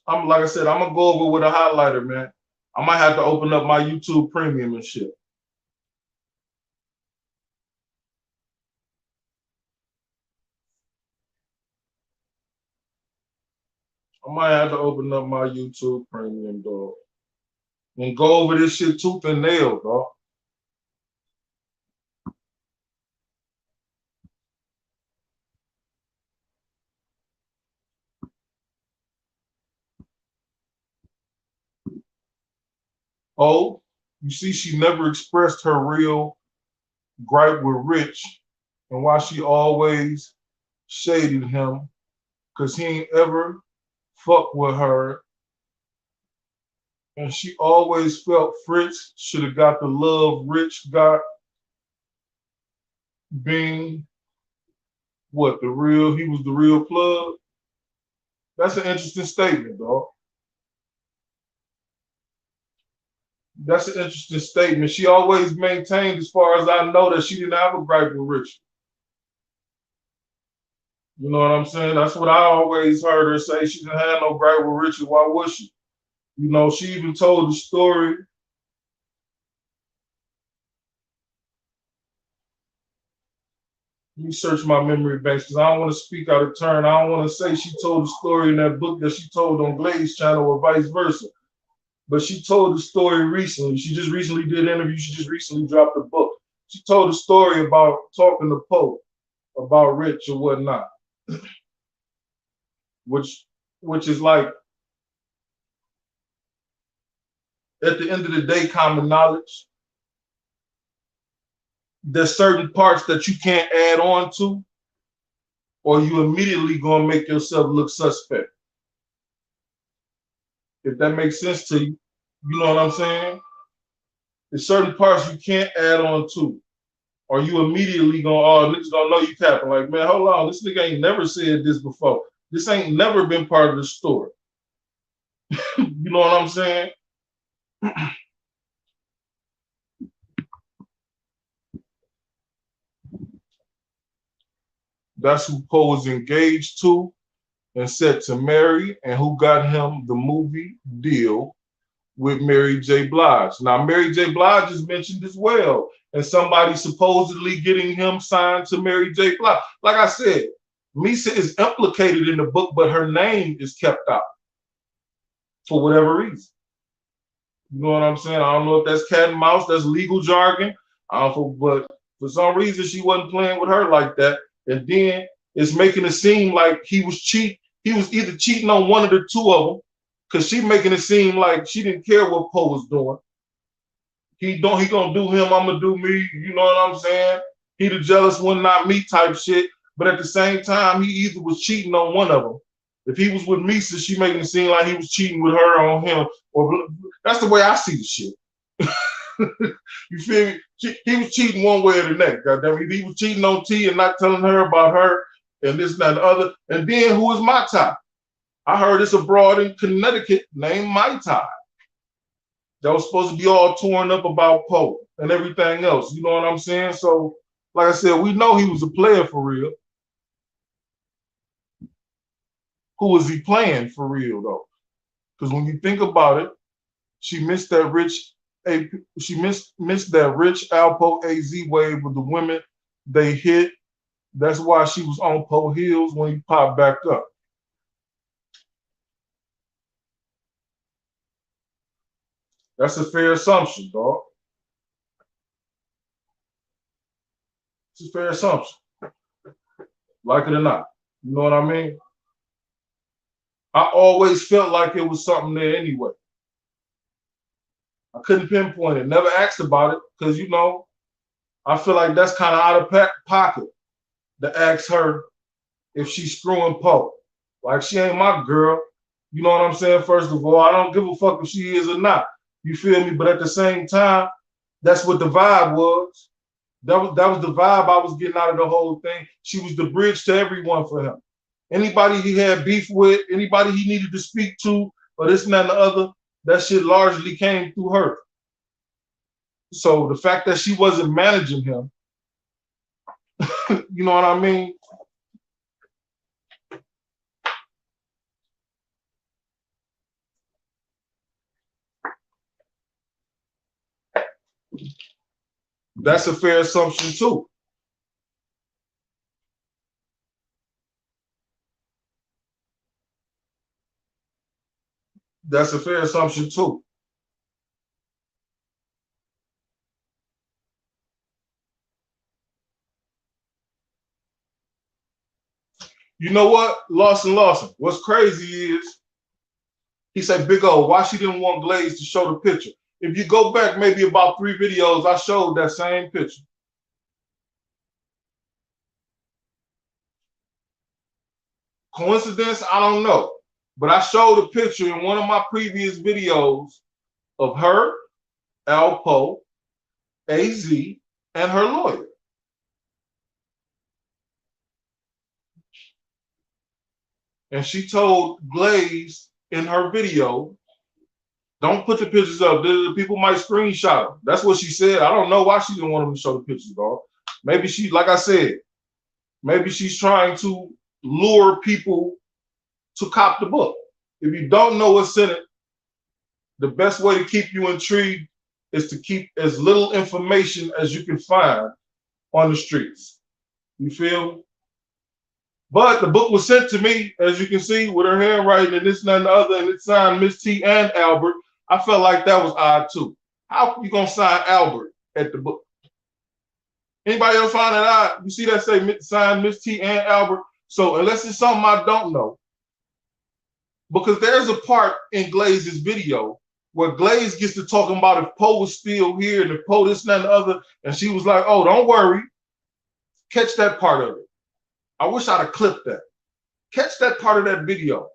I'm like I said, I'm gonna go over with a highlighter, man. I might have to open up my YouTube premium and shit. I might have to open up my YouTube premium, dog. And go over this shit tooth and nail, dog. Oh, you see, she never expressed her real gripe with Rich and why she always shaded him, because he ain't ever fuck with her. And she always felt Fritz should have got the love Rich got, being what, he was the real plug. That's an interesting statement, dog. That's an interesting statement. She always maintained, as far as I know, that she didn't have a gripe with Rich. You know what I'm saying? That's what I always heard her say. She didn't have no gripe with Richard. Why would she? You know, she even told the story. Let me search my memory banks because I don't want to speak out of turn. I don't want to say she told the story in that book that she told on Glaze channel or vice versa. But she told the story recently. She just recently did an interview. She just recently dropped a book. She told the story about talking to Poe about Rich or whatnot, which is like, at the end of the day, common knowledge. There's certain parts that you can't add on to, or you immediately gonna make yourself look suspect. If that makes sense to you, you know what I'm saying? There's certain parts you can't add on to, or you immediately gonna, oh, niggas don't know you capping. Like, man, hold on, this nigga ain't never said this before. This ain't never been part of the story. You know what I'm saying? That's who Poe was engaged to and set to marry, and who got him the movie deal with Mary J. Blige. Now, Mary J. Blige is mentioned as well, and somebody supposedly getting him signed to Mary J. Blige. Like I said, Misa is implicated in the book, but her name is kept out for whatever reason. You know what I'm saying? I don't know if that's cat and mouse, that's legal jargon, but for some reason she wasn't playing with her like that. And then it's making it seem like he was cheating. He was either cheating on one of the two of them, because she making it seem like she didn't care what Poe was doing. He gonna do him, I'm gonna do me. You know what I'm saying? He the jealous one, not me type shit. But at the same time, he either was cheating on one of them. If he was with Misa, she making it seem like he was cheating with her on him. Or that's the way I see the shit. You feel me? He was cheating one way or the next. Goddamn, he was cheating on T and not telling her about her and this and that and the other. And then who is my tie? I heard it's a broad in Connecticut named Mai Tai that was supposed to be all torn up about Poe and everything else. You know what I'm saying? So, like I said, we know he was a player for real. Who was he playing for real though? Because when you think about it, She missed that rich missed that rich Alpo AZ wave with the women they hit. That's why she was on Poe heels when he popped back up. That's a fair assumption, dog. It's a fair assumption. Like it or not. You know what I mean? I always felt like it was something there anyway. I couldn't pinpoint it. Never asked about it because, you know, I feel like that's kind of out of pocket to ask her if she's screwing Poe. Like, she ain't my girl. You know what I'm saying? First of all, I don't give a fuck if she is or not. You feel me? But at the same time, that's what the vibe was. That was the vibe I was getting out of the whole thing. She was the bridge to everyone for him. Anybody he had beef with, anybody he needed to speak to, or this and that and the other, that shit largely came through her. So the fact that she wasn't managing him, you know what I mean? That's a fair assumption too. That's a fair assumption too. You know what? Lawson. What's crazy is he said, Big O, why she didn't want Glaze to show the picture? If you go back maybe about 3 videos, I showed that same picture. Coincidence? I don't know. But I showed a picture in one of my previous videos of her, Alpo, AZ, and her lawyer. And she told Glaze in her video, don't put the pictures up. The people might screenshot them. That's what she said. I don't know why she didn't want them to show the pictures, dog. Maybe she, like I said, maybe she's trying to lure people to cop the book. If you don't know what's in it, the best way to keep you intrigued is to keep as little information as you can find on the streets. You feel me? But the book was sent to me, as you can see, with her handwriting and this and that and the other, and it signed Miss T and Albert. I felt like that was odd too. How you gonna sign Albert at the book? Anybody else find that odd? You see that say sign Miss T and Albert? So unless it's something I don't know, because there's a part in Glaze's video where Glaze gets to talking about if Poe was still here and if Poe this and that and the other, and she was like, oh, don't worry. Catch that part of it. I wish I'd have clipped that. Catch that part of that video.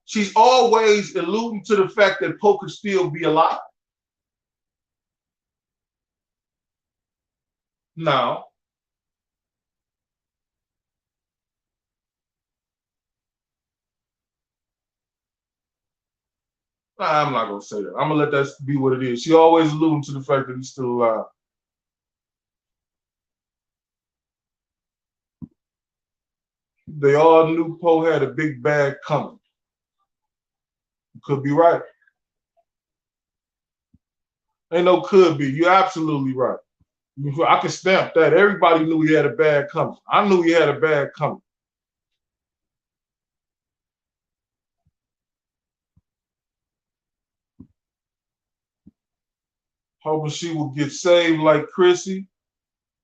She's always alluding to the fact that Poe could still be alive. Now, I'm not going to say that. I'm going to let that be what it is. She always alluding to the fact that he's still alive. They all knew Poe had a big bag coming. You could be right. Ain't no could be. You're absolutely right. I can stamp that. Everybody knew he had a bag coming. I knew he had a bag coming. Hoping she will get saved like Chrissy,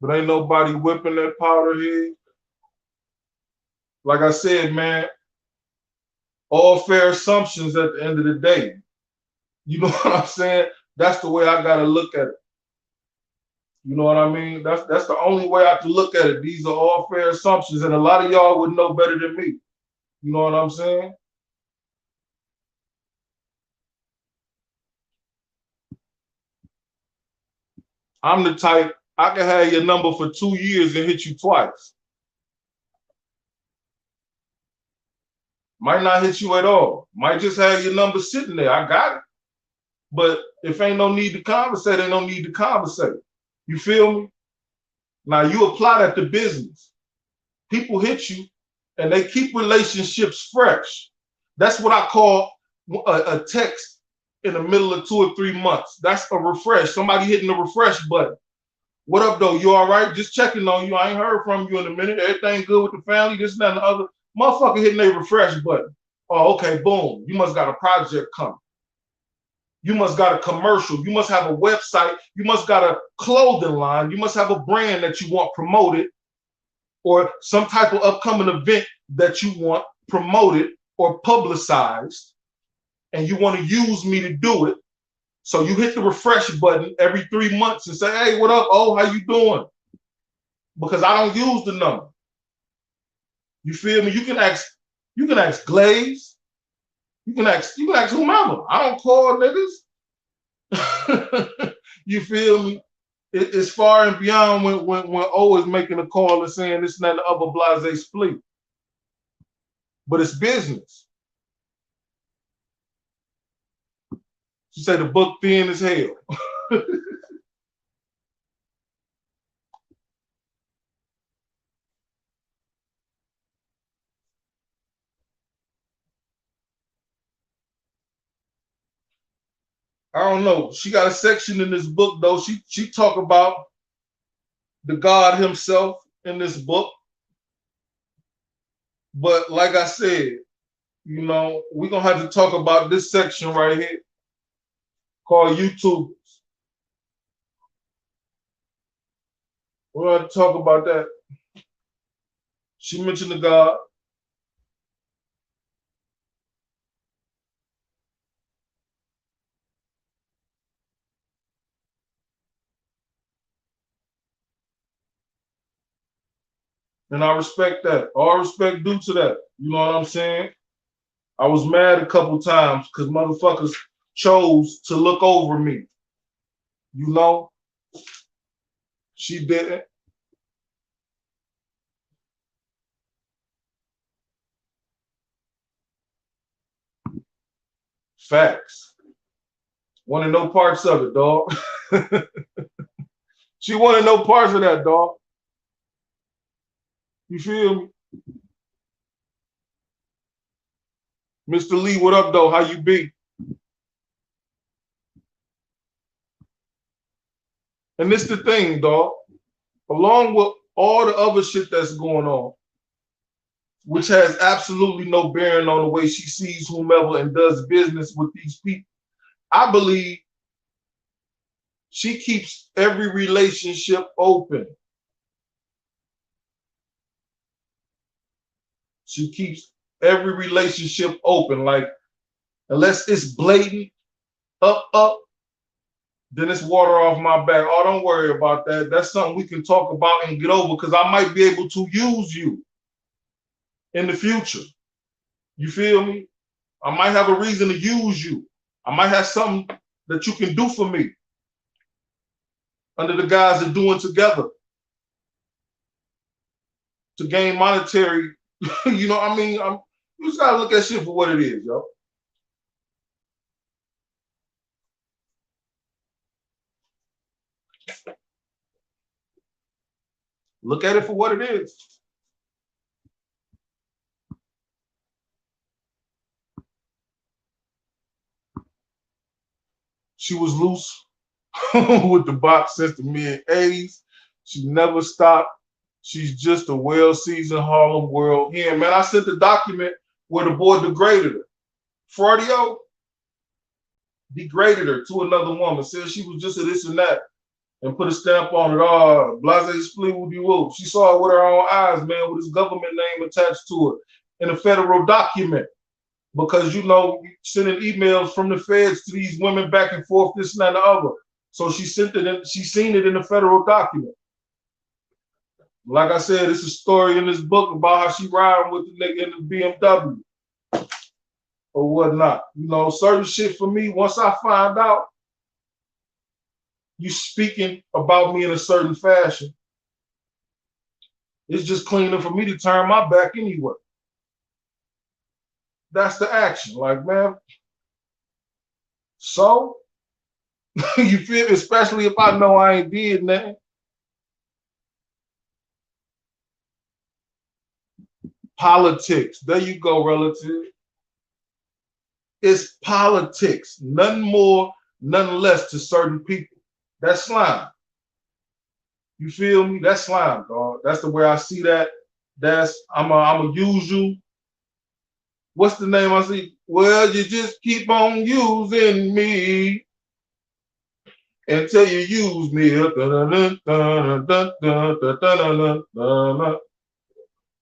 but ain't nobody whipping that powder head. Like I said, man, all fair assumptions at the end of the day. You know what I'm saying? That's the way I gotta look at it. You know what I mean? That's the only way I can look at it. These are all fair assumptions, and a lot of y'all would know better than me. You know what I'm saying? I'm the type, I can have your number for 2 years and hit you twice. Might not hit you at all. Might just have your number sitting there. I got it. But if ain't no need to conversate, ain't no need to conversate. You feel me? Now you apply that to business. People hit you and they keep relationships fresh. That's what I call a text in the middle of 2 or 3 months. That's a refresh. Somebody hitting the refresh button. What up, though? You all right? Just checking on you. I ain't heard from you in a minute. Everything good with the family? This, that, and the other. Motherfucker hitting a refresh button. Oh, okay, boom. You must got a project coming. You must got a commercial. You must have a website. You must got a clothing line. You must have a brand that you want promoted, or some type of upcoming event that you want promoted or publicized, and you want to use me to do it. So you hit the refresh button every 3 months and say, hey, what up? Oh, how you doing? Because I don't use the number. You feel me? You can ask Glaze. You can ask whomever. I don't call niggas. You feel me? It's far and beyond when O is making a call and saying this and that and the other blase split. But it's business. She said the book thin as hell. I don't know. She got a section in this book though. She talk about the God himself in this book. But like I said, you know, we're gonna have to talk about this section right here called YouTube. We're gonna have to talk about that. She mentioned the God. And I respect that. All respect due to that. You know what I'm saying? I was mad a couple times because motherfuckers chose to look over me. You know? She didn't. Facts. Wanted no parts of it, dog. She wanted no parts of that, dog. You feel me? Mr. Lee, what up, though? How you be? And this the thing, dog. Along with all the other shit that's going on, which has absolutely no bearing on the way she sees whomever and does business with these people, I believe she keeps every relationship open. She keeps every relationship open. Like, unless it's blatant, up, then it's water off my back. Oh, don't worry about that. That's something we can talk about and get over because I might be able to use you in the future. You feel me? I might have a reason to use you. I might have something that you can do for me under the guise of doing together to gain monetary. You know what I mean? You just gotta look at shit for what it is, yo. Look at it for what it is. She was loose with the box since the mid-80s. She never stopped. She's just a well-seasoned Harlem world. Yeah, man, I sent the document where the boy degraded her. Fraudio degraded her to another woman, said she was just a this and that, and put a stamp on it. Oh, blase split with you. She saw it with her own eyes, man, with his government name attached to it in a federal document. Because, you know, sending emails from the feds to these women back and forth, this and that and the other. So she sent it in, she seen it in a federal document. Like I said, it's a story in this book about how she riding with the nigga in the BMW or whatnot. You know, certain shit for me, once I find out you speaking about me in a certain fashion, it's just cleaner for me to turn my back anyway. That's the action. Like, man, so you feel, especially if I know I ain't did nothing. Politics. There you go, relative. It's politics, none more, none less to certain people. That's slime. You feel me? That's slime, dog. That's the way I see that. I'm a usual. What's the name I see? Well, you just keep on using me until you use me.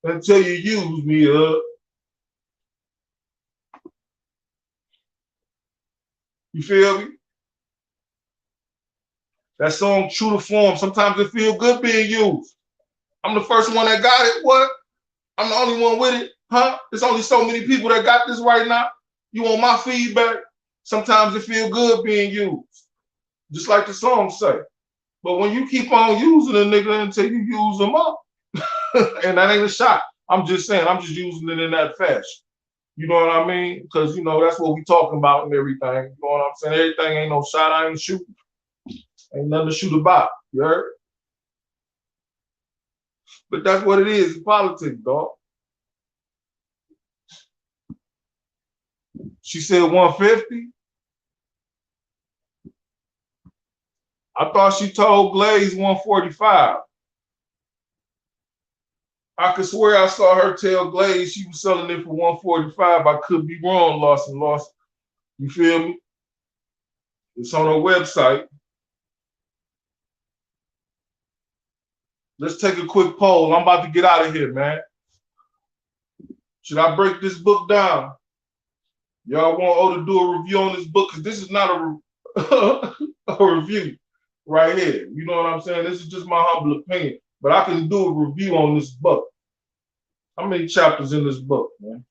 Until you use me up. You feel me? That song, True to Form, sometimes it feel good being used. I'm the first one that got it. What? I'm the only one with it? Huh? There's only so many people that got this right now. You want my feedback? Sometimes it feel good being used. Just like the song say. But when you keep on using a nigga until you use them up, and that ain't a shot. I'm just saying, I'm just using it in that fashion. You know what I mean? Because, you know, that's what we talking about and everything. You know what I'm saying? Everything ain't no shot, I ain't shooting. Ain't nothing to shoot about. You heard? But that's what it is in politics, dog. She said 150. I thought she told Glaze 145. I could swear I saw her tell Glaze she was selling it for 145. I could be wrong, Lawson. You feel me? It's on her website. Let's take a quick poll. I'm about to get out of here, man. Should I break this book down? Y'all want O to do a review on this book? Because this is not a review right here. You know what I'm saying? This is just my humble opinion. But I can do a review on this book. How many chapters in this book, man?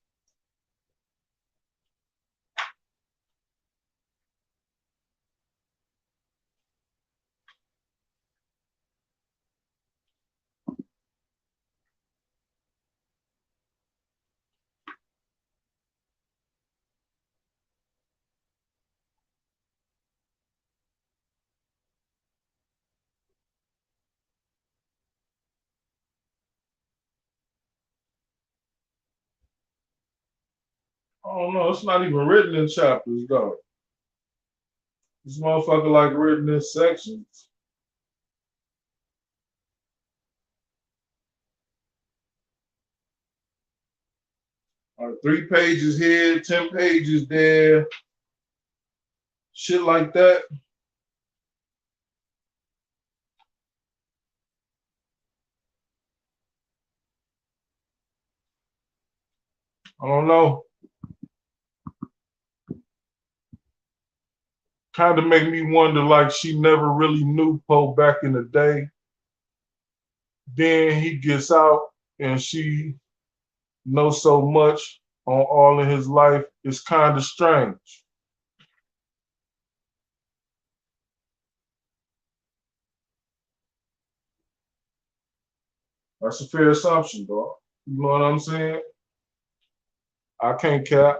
I don't know. It's not even written in chapters, though. This motherfucker like written in sections. All right, 3 pages here, 10 pages there. Shit like that. I don't know. Kind of make me wonder, like she never really knew Poe back in the day. Then he gets out and she knows so much on all in his life. It's kind of strange. That's a fair assumption, dog. You know what I'm saying? I can't cap.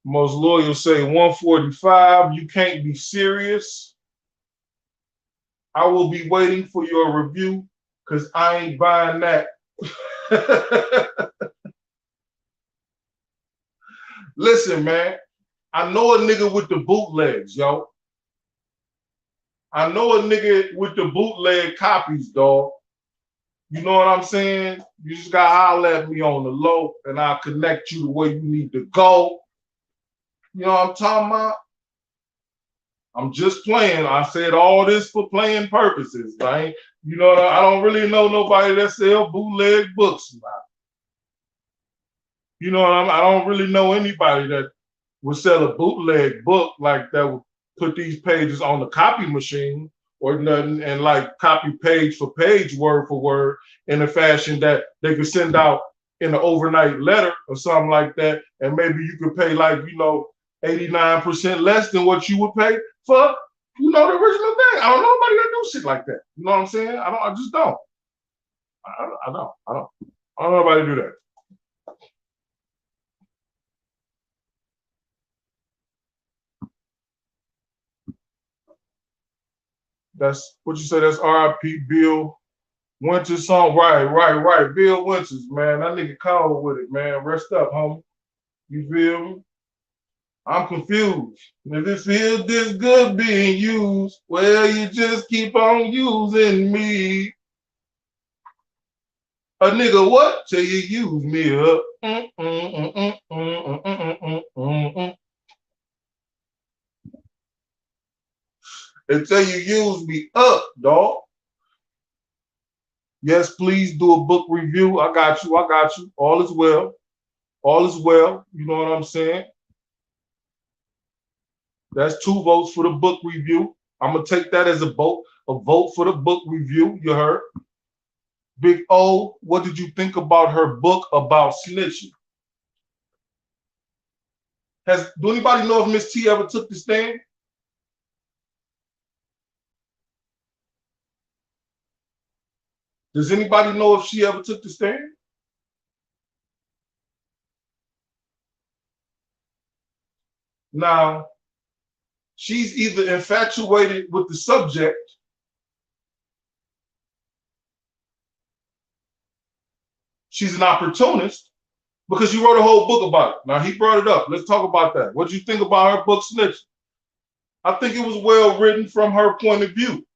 Most lawyers say 145, you can't be serious. I will be waiting for your review because I ain't buying that. Listen, man, I know a nigga with the bootlegs, yo. I know a nigga with the bootleg copies, dog. You know what I'm saying? You just gotta holler at me on the low and I'll connect you to where you need to go. You know what I'm talking about? I'm just playing. I said all this for playing purposes, right? You know, I don't really know nobody that sell bootleg books now. You know what I don't really know anybody that would sell a bootleg book like that would put these pages on the copy machine or nothing and like copy page for page, word for word, in a fashion that they could send out in an overnight letter or something like that. And maybe you could pay like, 89% less than what you would pay for, the original thing. I don't know nobody that do shit like that. You know what I'm saying? I just don't. I don't know nobody do that. That's what you say. That's R.I.P. Bill Winters song. Right. Bill Winters, man. That nigga cold with it, man. Rest up, homie. You feel me? I'm confused. If it feels this good being used, well, you just keep on using me. A nigga what? Till you use me up. Until you use me up, dog. Yes, please do a book review. I got you. All is well. All is well. You know what I'm saying? That's 2 votes for the book review. I'm gonna take that as a vote for the book review. You heard? Big O, what did you think about her book about snitching? Do anybody know if Miss T ever took the stand? Does anybody know if she ever took the stand? Now, she's either infatuated with the subject, she's an opportunist, because she wrote a whole book about it. Now, he brought it up. Let's talk about that. What do you think about her book, Snitch? I think it was well written from her point of view.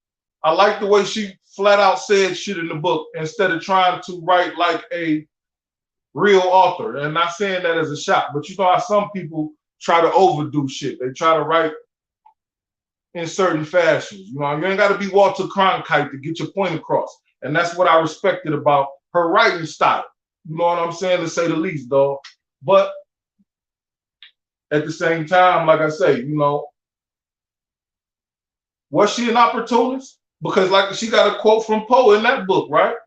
I like the way she flat out said shit in the book instead of trying to write like a real author. And not saying that as a shot, but you know how some people try to overdo shit. They try to write in certain fashions. You know, you ain't got to be Walter Cronkite to get your point across. And that's what I respected about her writing style. You know what I'm saying? To say the least, dog. But at the same time, like I say, you know, was she an opportunist? Because like she got a quote from Poe in that book, right?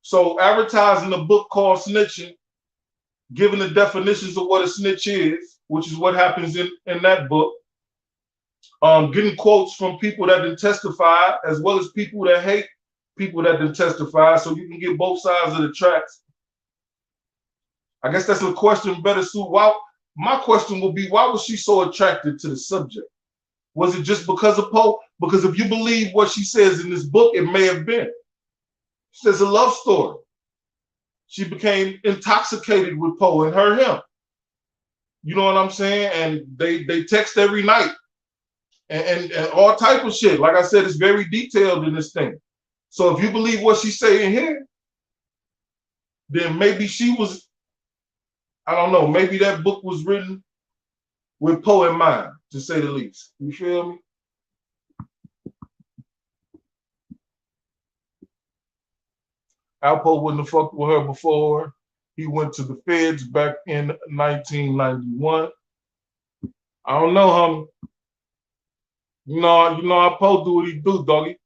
So advertising a book called Snitching, giving the definitions of what a snitch is, which is what happens in that book, getting quotes from people that didn't testify, as well as people that hate people that didn't testify, so you can get both sides of the tracks. I guess that's a question better suited. My question will be, why was she so attracted to the subject? Was it just because of Poe? Because if you believe what she says in this book, it may have been. She says a love story. She became intoxicated with Poe and him. You know what I'm saying? And they text every night and all type of shit. Like I said, it's very detailed in this thing. So if you believe what she's saying here, then maybe she was, I don't know, maybe that book was written with Poe in mind, to say the least. You feel me? Alpo wouldn't have fucked with her before. He went to the feds back in 1991. I don't know, homie. You know how Poe do what he do, doggy.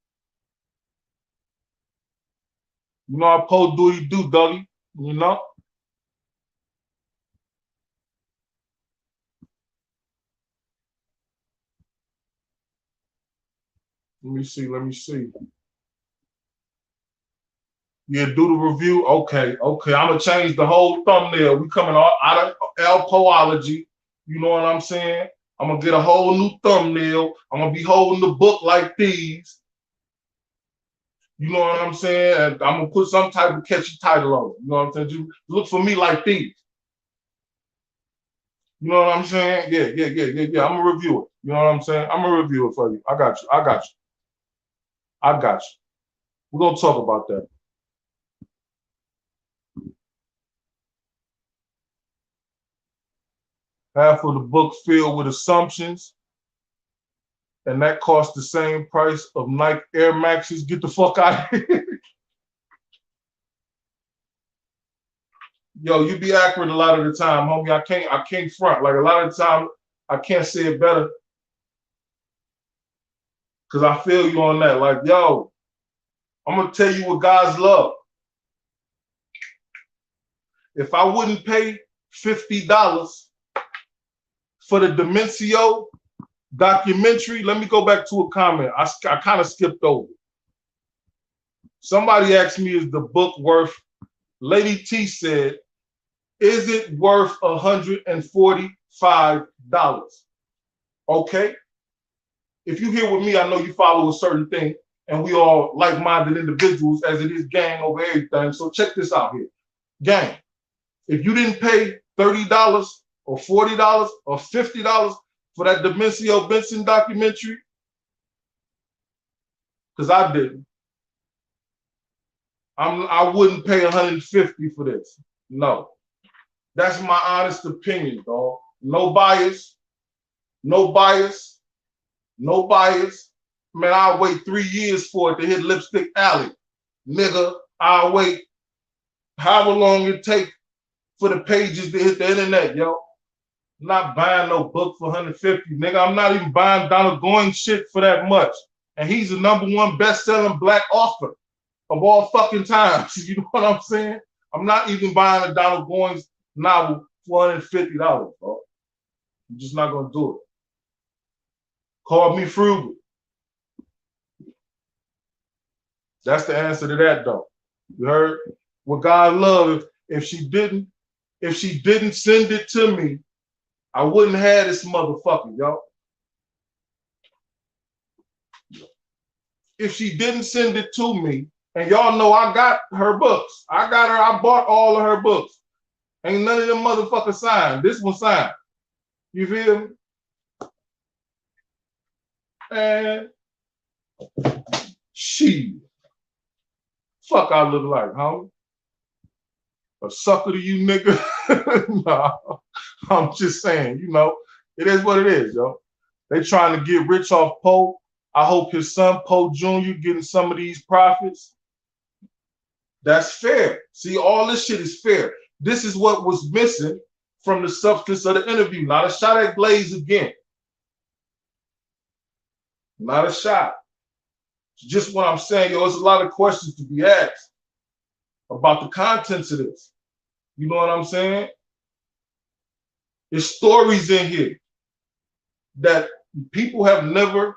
You know how Poe do what he do, doggy. You know? Let me see. Yeah, do the review. Okay. I'm gonna change the whole thumbnail. We coming out of Alpoology. You know what I'm saying? I'm gonna get a whole new thumbnail. I'm gonna be holding the book like these. You know what I'm saying? And I'm gonna put some type of catchy title on it. You know what I'm saying? You look for me like these. You know what I'm saying? Yeah. I'm gonna review it. You know what I'm saying? I'm gonna review it for you. I got you. We're gonna talk about that. Half of the book filled with assumptions, and that cost the same price of Nike Air Maxes. Get the fuck out of here. Yo, you be accurate a lot of the time, homie. I can't front. Like a lot of the time, I can't say it better. Cause I feel you on that. Like, yo, I'm gonna tell you what guys love. If I wouldn't pay $50 for the Demencio documentary, let me go back to a comment. I kind of skipped over. Somebody asked me, is the book worth, Lady T said, is it worth $145? Okay. if you here with me, I know you follow a certain thing, and we all like-minded individuals as it is gang over everything. So check this out here. Gang, if you didn't pay $30 or $40 or $50 for that Demencio Benson documentary, because I didn't, I wouldn't pay $150 for this. No. That's my honest opinion, dog. No bias, no bias, no bias. Man, I'll wait 3 years for it to hit Lipstick Alley. Nigga, I'll wait however long it take for the pages to hit the internet, yo. I'm not buying no book for $150, nigga. I'm not even buying Donald Goines shit for that much. And he's the #1 best-selling black author of all fucking times. You know what I'm saying? I'm not even buying a Donald Goines novel for $150, bro. I'm just not gonna do it. Call me frugal. That's the answer to that, though. You heard? With God love, if she didn't send it to me, I wouldn't have this motherfucker, yo. If she didn't send it to me, and y'all know I got her books. I bought all of her books. Ain't none of them motherfuckers signed. This one signed. You feel me? And she, fuck I look like, homie? A sucker to you, nigga? Nah, I'm just saying, you know, it is what it is, yo. They trying to get rich off Poe. I hope his son, Poe Jr., getting some of these profits. That's fair. See, all this shit is fair. This is what was missing from the substance of the interview. Not a shot at Glaze again. Not a shot. It's just what I'm saying, yo, there's a lot of questions to be asked about the contents of this. You know what I'm saying? There's stories in here that people have never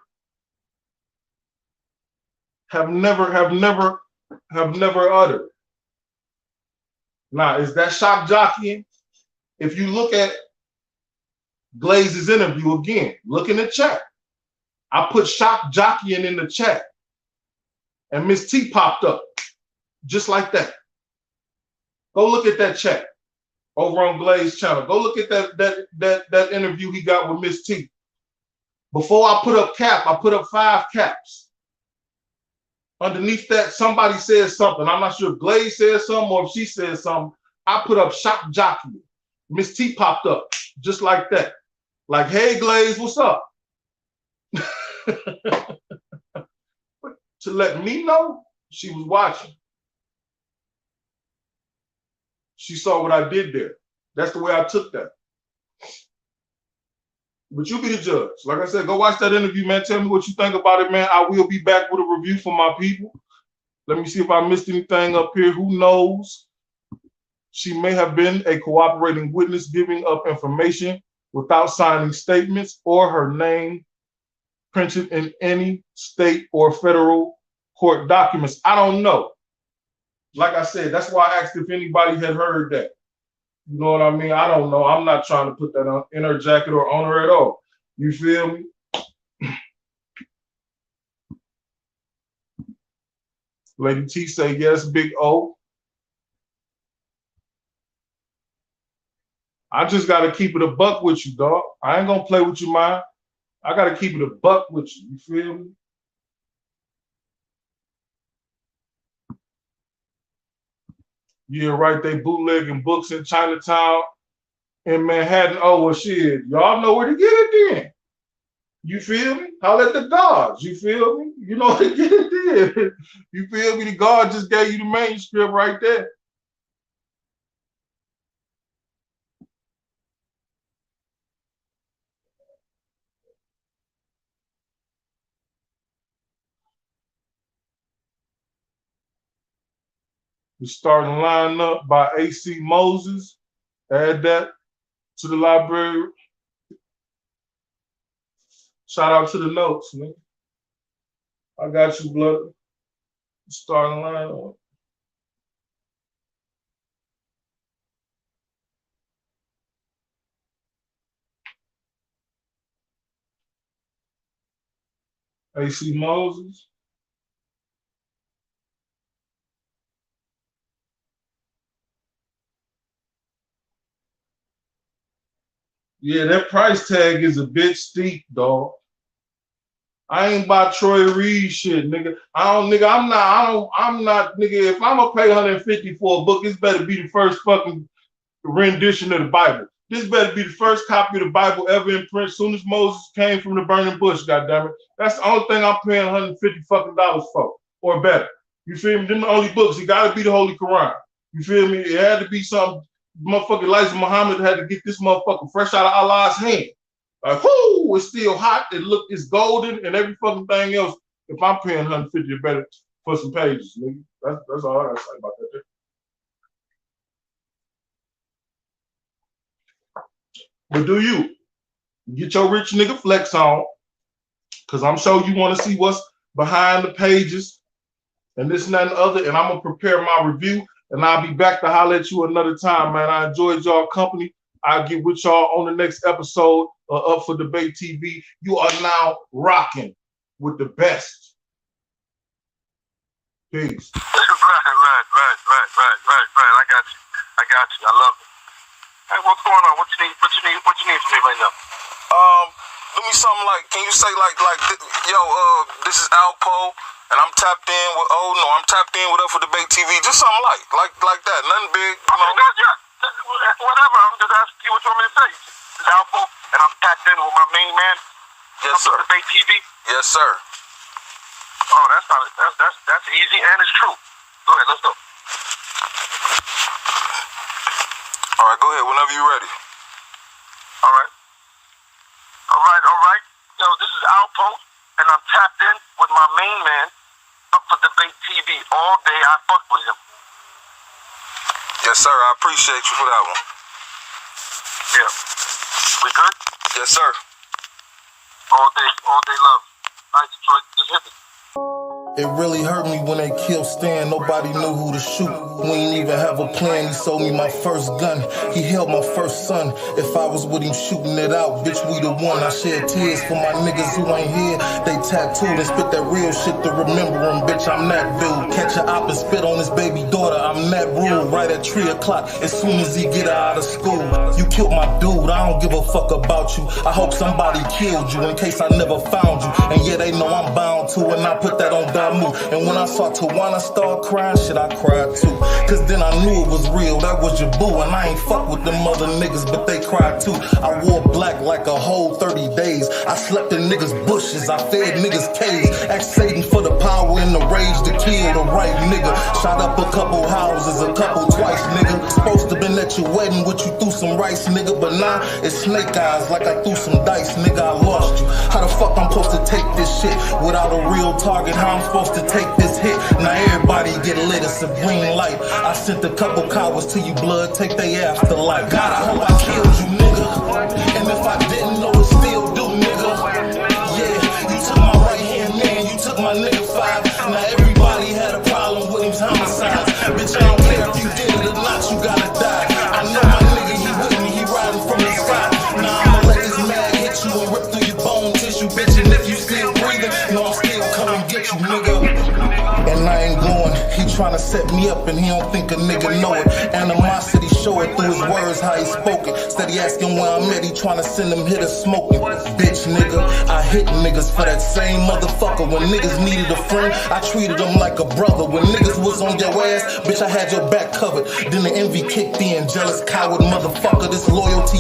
uttered. Now, is that shock jockeying? If you look at Glaze's interview again, look in the chat. I put shock jockeying in the chat, and Miss T popped up just like that. Go look at that chat over on Glaze channel. Go look at that interview he got with Miss T. Before I put up cap, I put up 5 caps. Underneath that, somebody says something. I'm not sure if Glaze says something or if she says something. I put up shock jockey. Miss T popped up just like that. Like, hey, Glaze, what's up? To let me know she was watching. She saw what I did there. That's the way I took that. But you be the judge. Like I said, go watch that interview, man. Tell me what you think about it, man. I will be back with a review for my people. Let me see if I missed anything up here. Who knows? She may have been a cooperating witness giving up information without signing statements or her name printed in any state or federal court documents. I don't know. Like I said, that's why I asked if anybody had heard that. You know what I mean? I don't know. I'm not trying to put that on, in her jacket or on her at all. You feel me? Lady T say, yes, Big O. I just got to keep it a buck with you, dog. I ain't going to play with you, man. I got to keep it a buck with you. You feel me? Yeah, right. They bootlegging books in Chinatown in Manhattan. Oh, well, shit. Y'all know where to get it then. You feel me? Holler at the guards. You feel me? You know where to get it then. You feel me? The guard just gave you the manuscript right there. The starting lineup by A.C. Moses. Add that to the library. Shout out to the notes, man. I got you, blood. Starting lineup. AC Moses. Yeah, that price tag is a bit steep, dog. I ain't buy Troy Reed shit, nigga. I'm not, nigga. If I'm gonna pay 150 for a book, it's better be the first fucking rendition of the Bible. This better be the first copy of the Bible ever in print. Soon as Moses came from the burning bush, goddammit. That's the only thing I'm paying 150 fucking dollars for, or better. You feel me? Them the only books. It gotta be the Holy Quran. You feel me? It had to be something. Motherfucking Elijah Muhammad had to get this motherfucker fresh out of Allah's hand. Like, whoo, it's still hot. It's golden and every fucking thing else. If I'm paying 150 or better for some pages, nigga. That's all I gotta say about that. But do you get your rich nigga flex on? Cause I'm sure you want to see what's behind the pages and this and that and the other. And I'm gonna prepare my review and I'll be back to holler at you another time, man. I enjoyed y'all company. I'll get with y'all on the next episode Up for Debate TV. You are now rocking with the best. Peace. Right. I got you. I love it. Hey, what's going on? What you need from me right now? Do me something like, can you say like, yo, this is Alpo, and I'm tapped in with, I'm tapped in with Up for Debate TV. Just something like that. Nothing big. Whatever. I'm just asking you what you want me to say. This is Alpo, and I'm tapped in with my main man. Yes, sir. Up for Debate TV. Yes, sir. Oh, that's easy and it's true. Go ahead, let's go. All right, go ahead whenever you're ready. All right. Yo, this is Alpo, and I'm tapped in with my main man, Up for Debate TV. All day I fuck with him. Yes, sir. I appreciate you for that one. Yeah. We good? Yes, sir. All day love. All right, Detroit, just hit me. It really hurt me when they killed Stan. Nobody knew who to shoot. We ain't even have a plan. He sold me my first gun. He held my first son. If I was with him shooting it out, bitch, we the one. I shed tears for my niggas who ain't here. They tattooed and spit that real shit to remember him. Bitch, I'm that dude. Catch a op and spit on his baby daughter. I'm that rule. Right at 3 o'clock as soon as he get out of school. You killed my dude. I don't give a fuck about you. I hope somebody killed you in case I never found you. And yeah, they know I'm bound to, and I put that on move. And when I saw Tawana start crying, shit, I cried too. Cause then I knew it was real, that was your boo. And I ain't fuck with them other niggas, but they cried too. I wore black like a whole 30 days. I slept in niggas' bushes, I fed niggas' caves. Asked Satan for the power and the rage to kill the right nigga. Shot up a couple houses, a couple twice, nigga. Supposed to been at your wedding with you threw some rice, nigga. But nah, it's snake eyes like I threw some dice, nigga. I lost you. How the fuck I'm supposed to take this shit without a real target? How I'm supposed to take this hit? Now everybody get lit, it's a green light. I sent a couple cowards to you, blood, take they afterlife. God, I hope I killed you, nigga. And if I didn't know it, still do, nigga. Yeah, you took my right hand man, you took my nigga 5. Now everybody had a problem with his homicides. Bitch, I don't care if you did it or not, you gotta die. I know my nigga, he with me, he riding from the sky. Now I'ma let this mag hit you and rip through your bone tissue, bitch. And if you still breathing, you know I'm still coming get you, nigga. And I ain't going, he tryna set me up and he don't think a nigga know it. Animosity show it through his words, how he spoke it. Steady asking where I'm at, he tryna send them hitters smoking. Bitch, nigga, I hit niggas for that same motherfucker. When niggas needed a friend, I treated them like a brother. When niggas was on your ass, bitch, I had your back covered. Then the envy kicked in, jealous coward motherfucker. This loyalty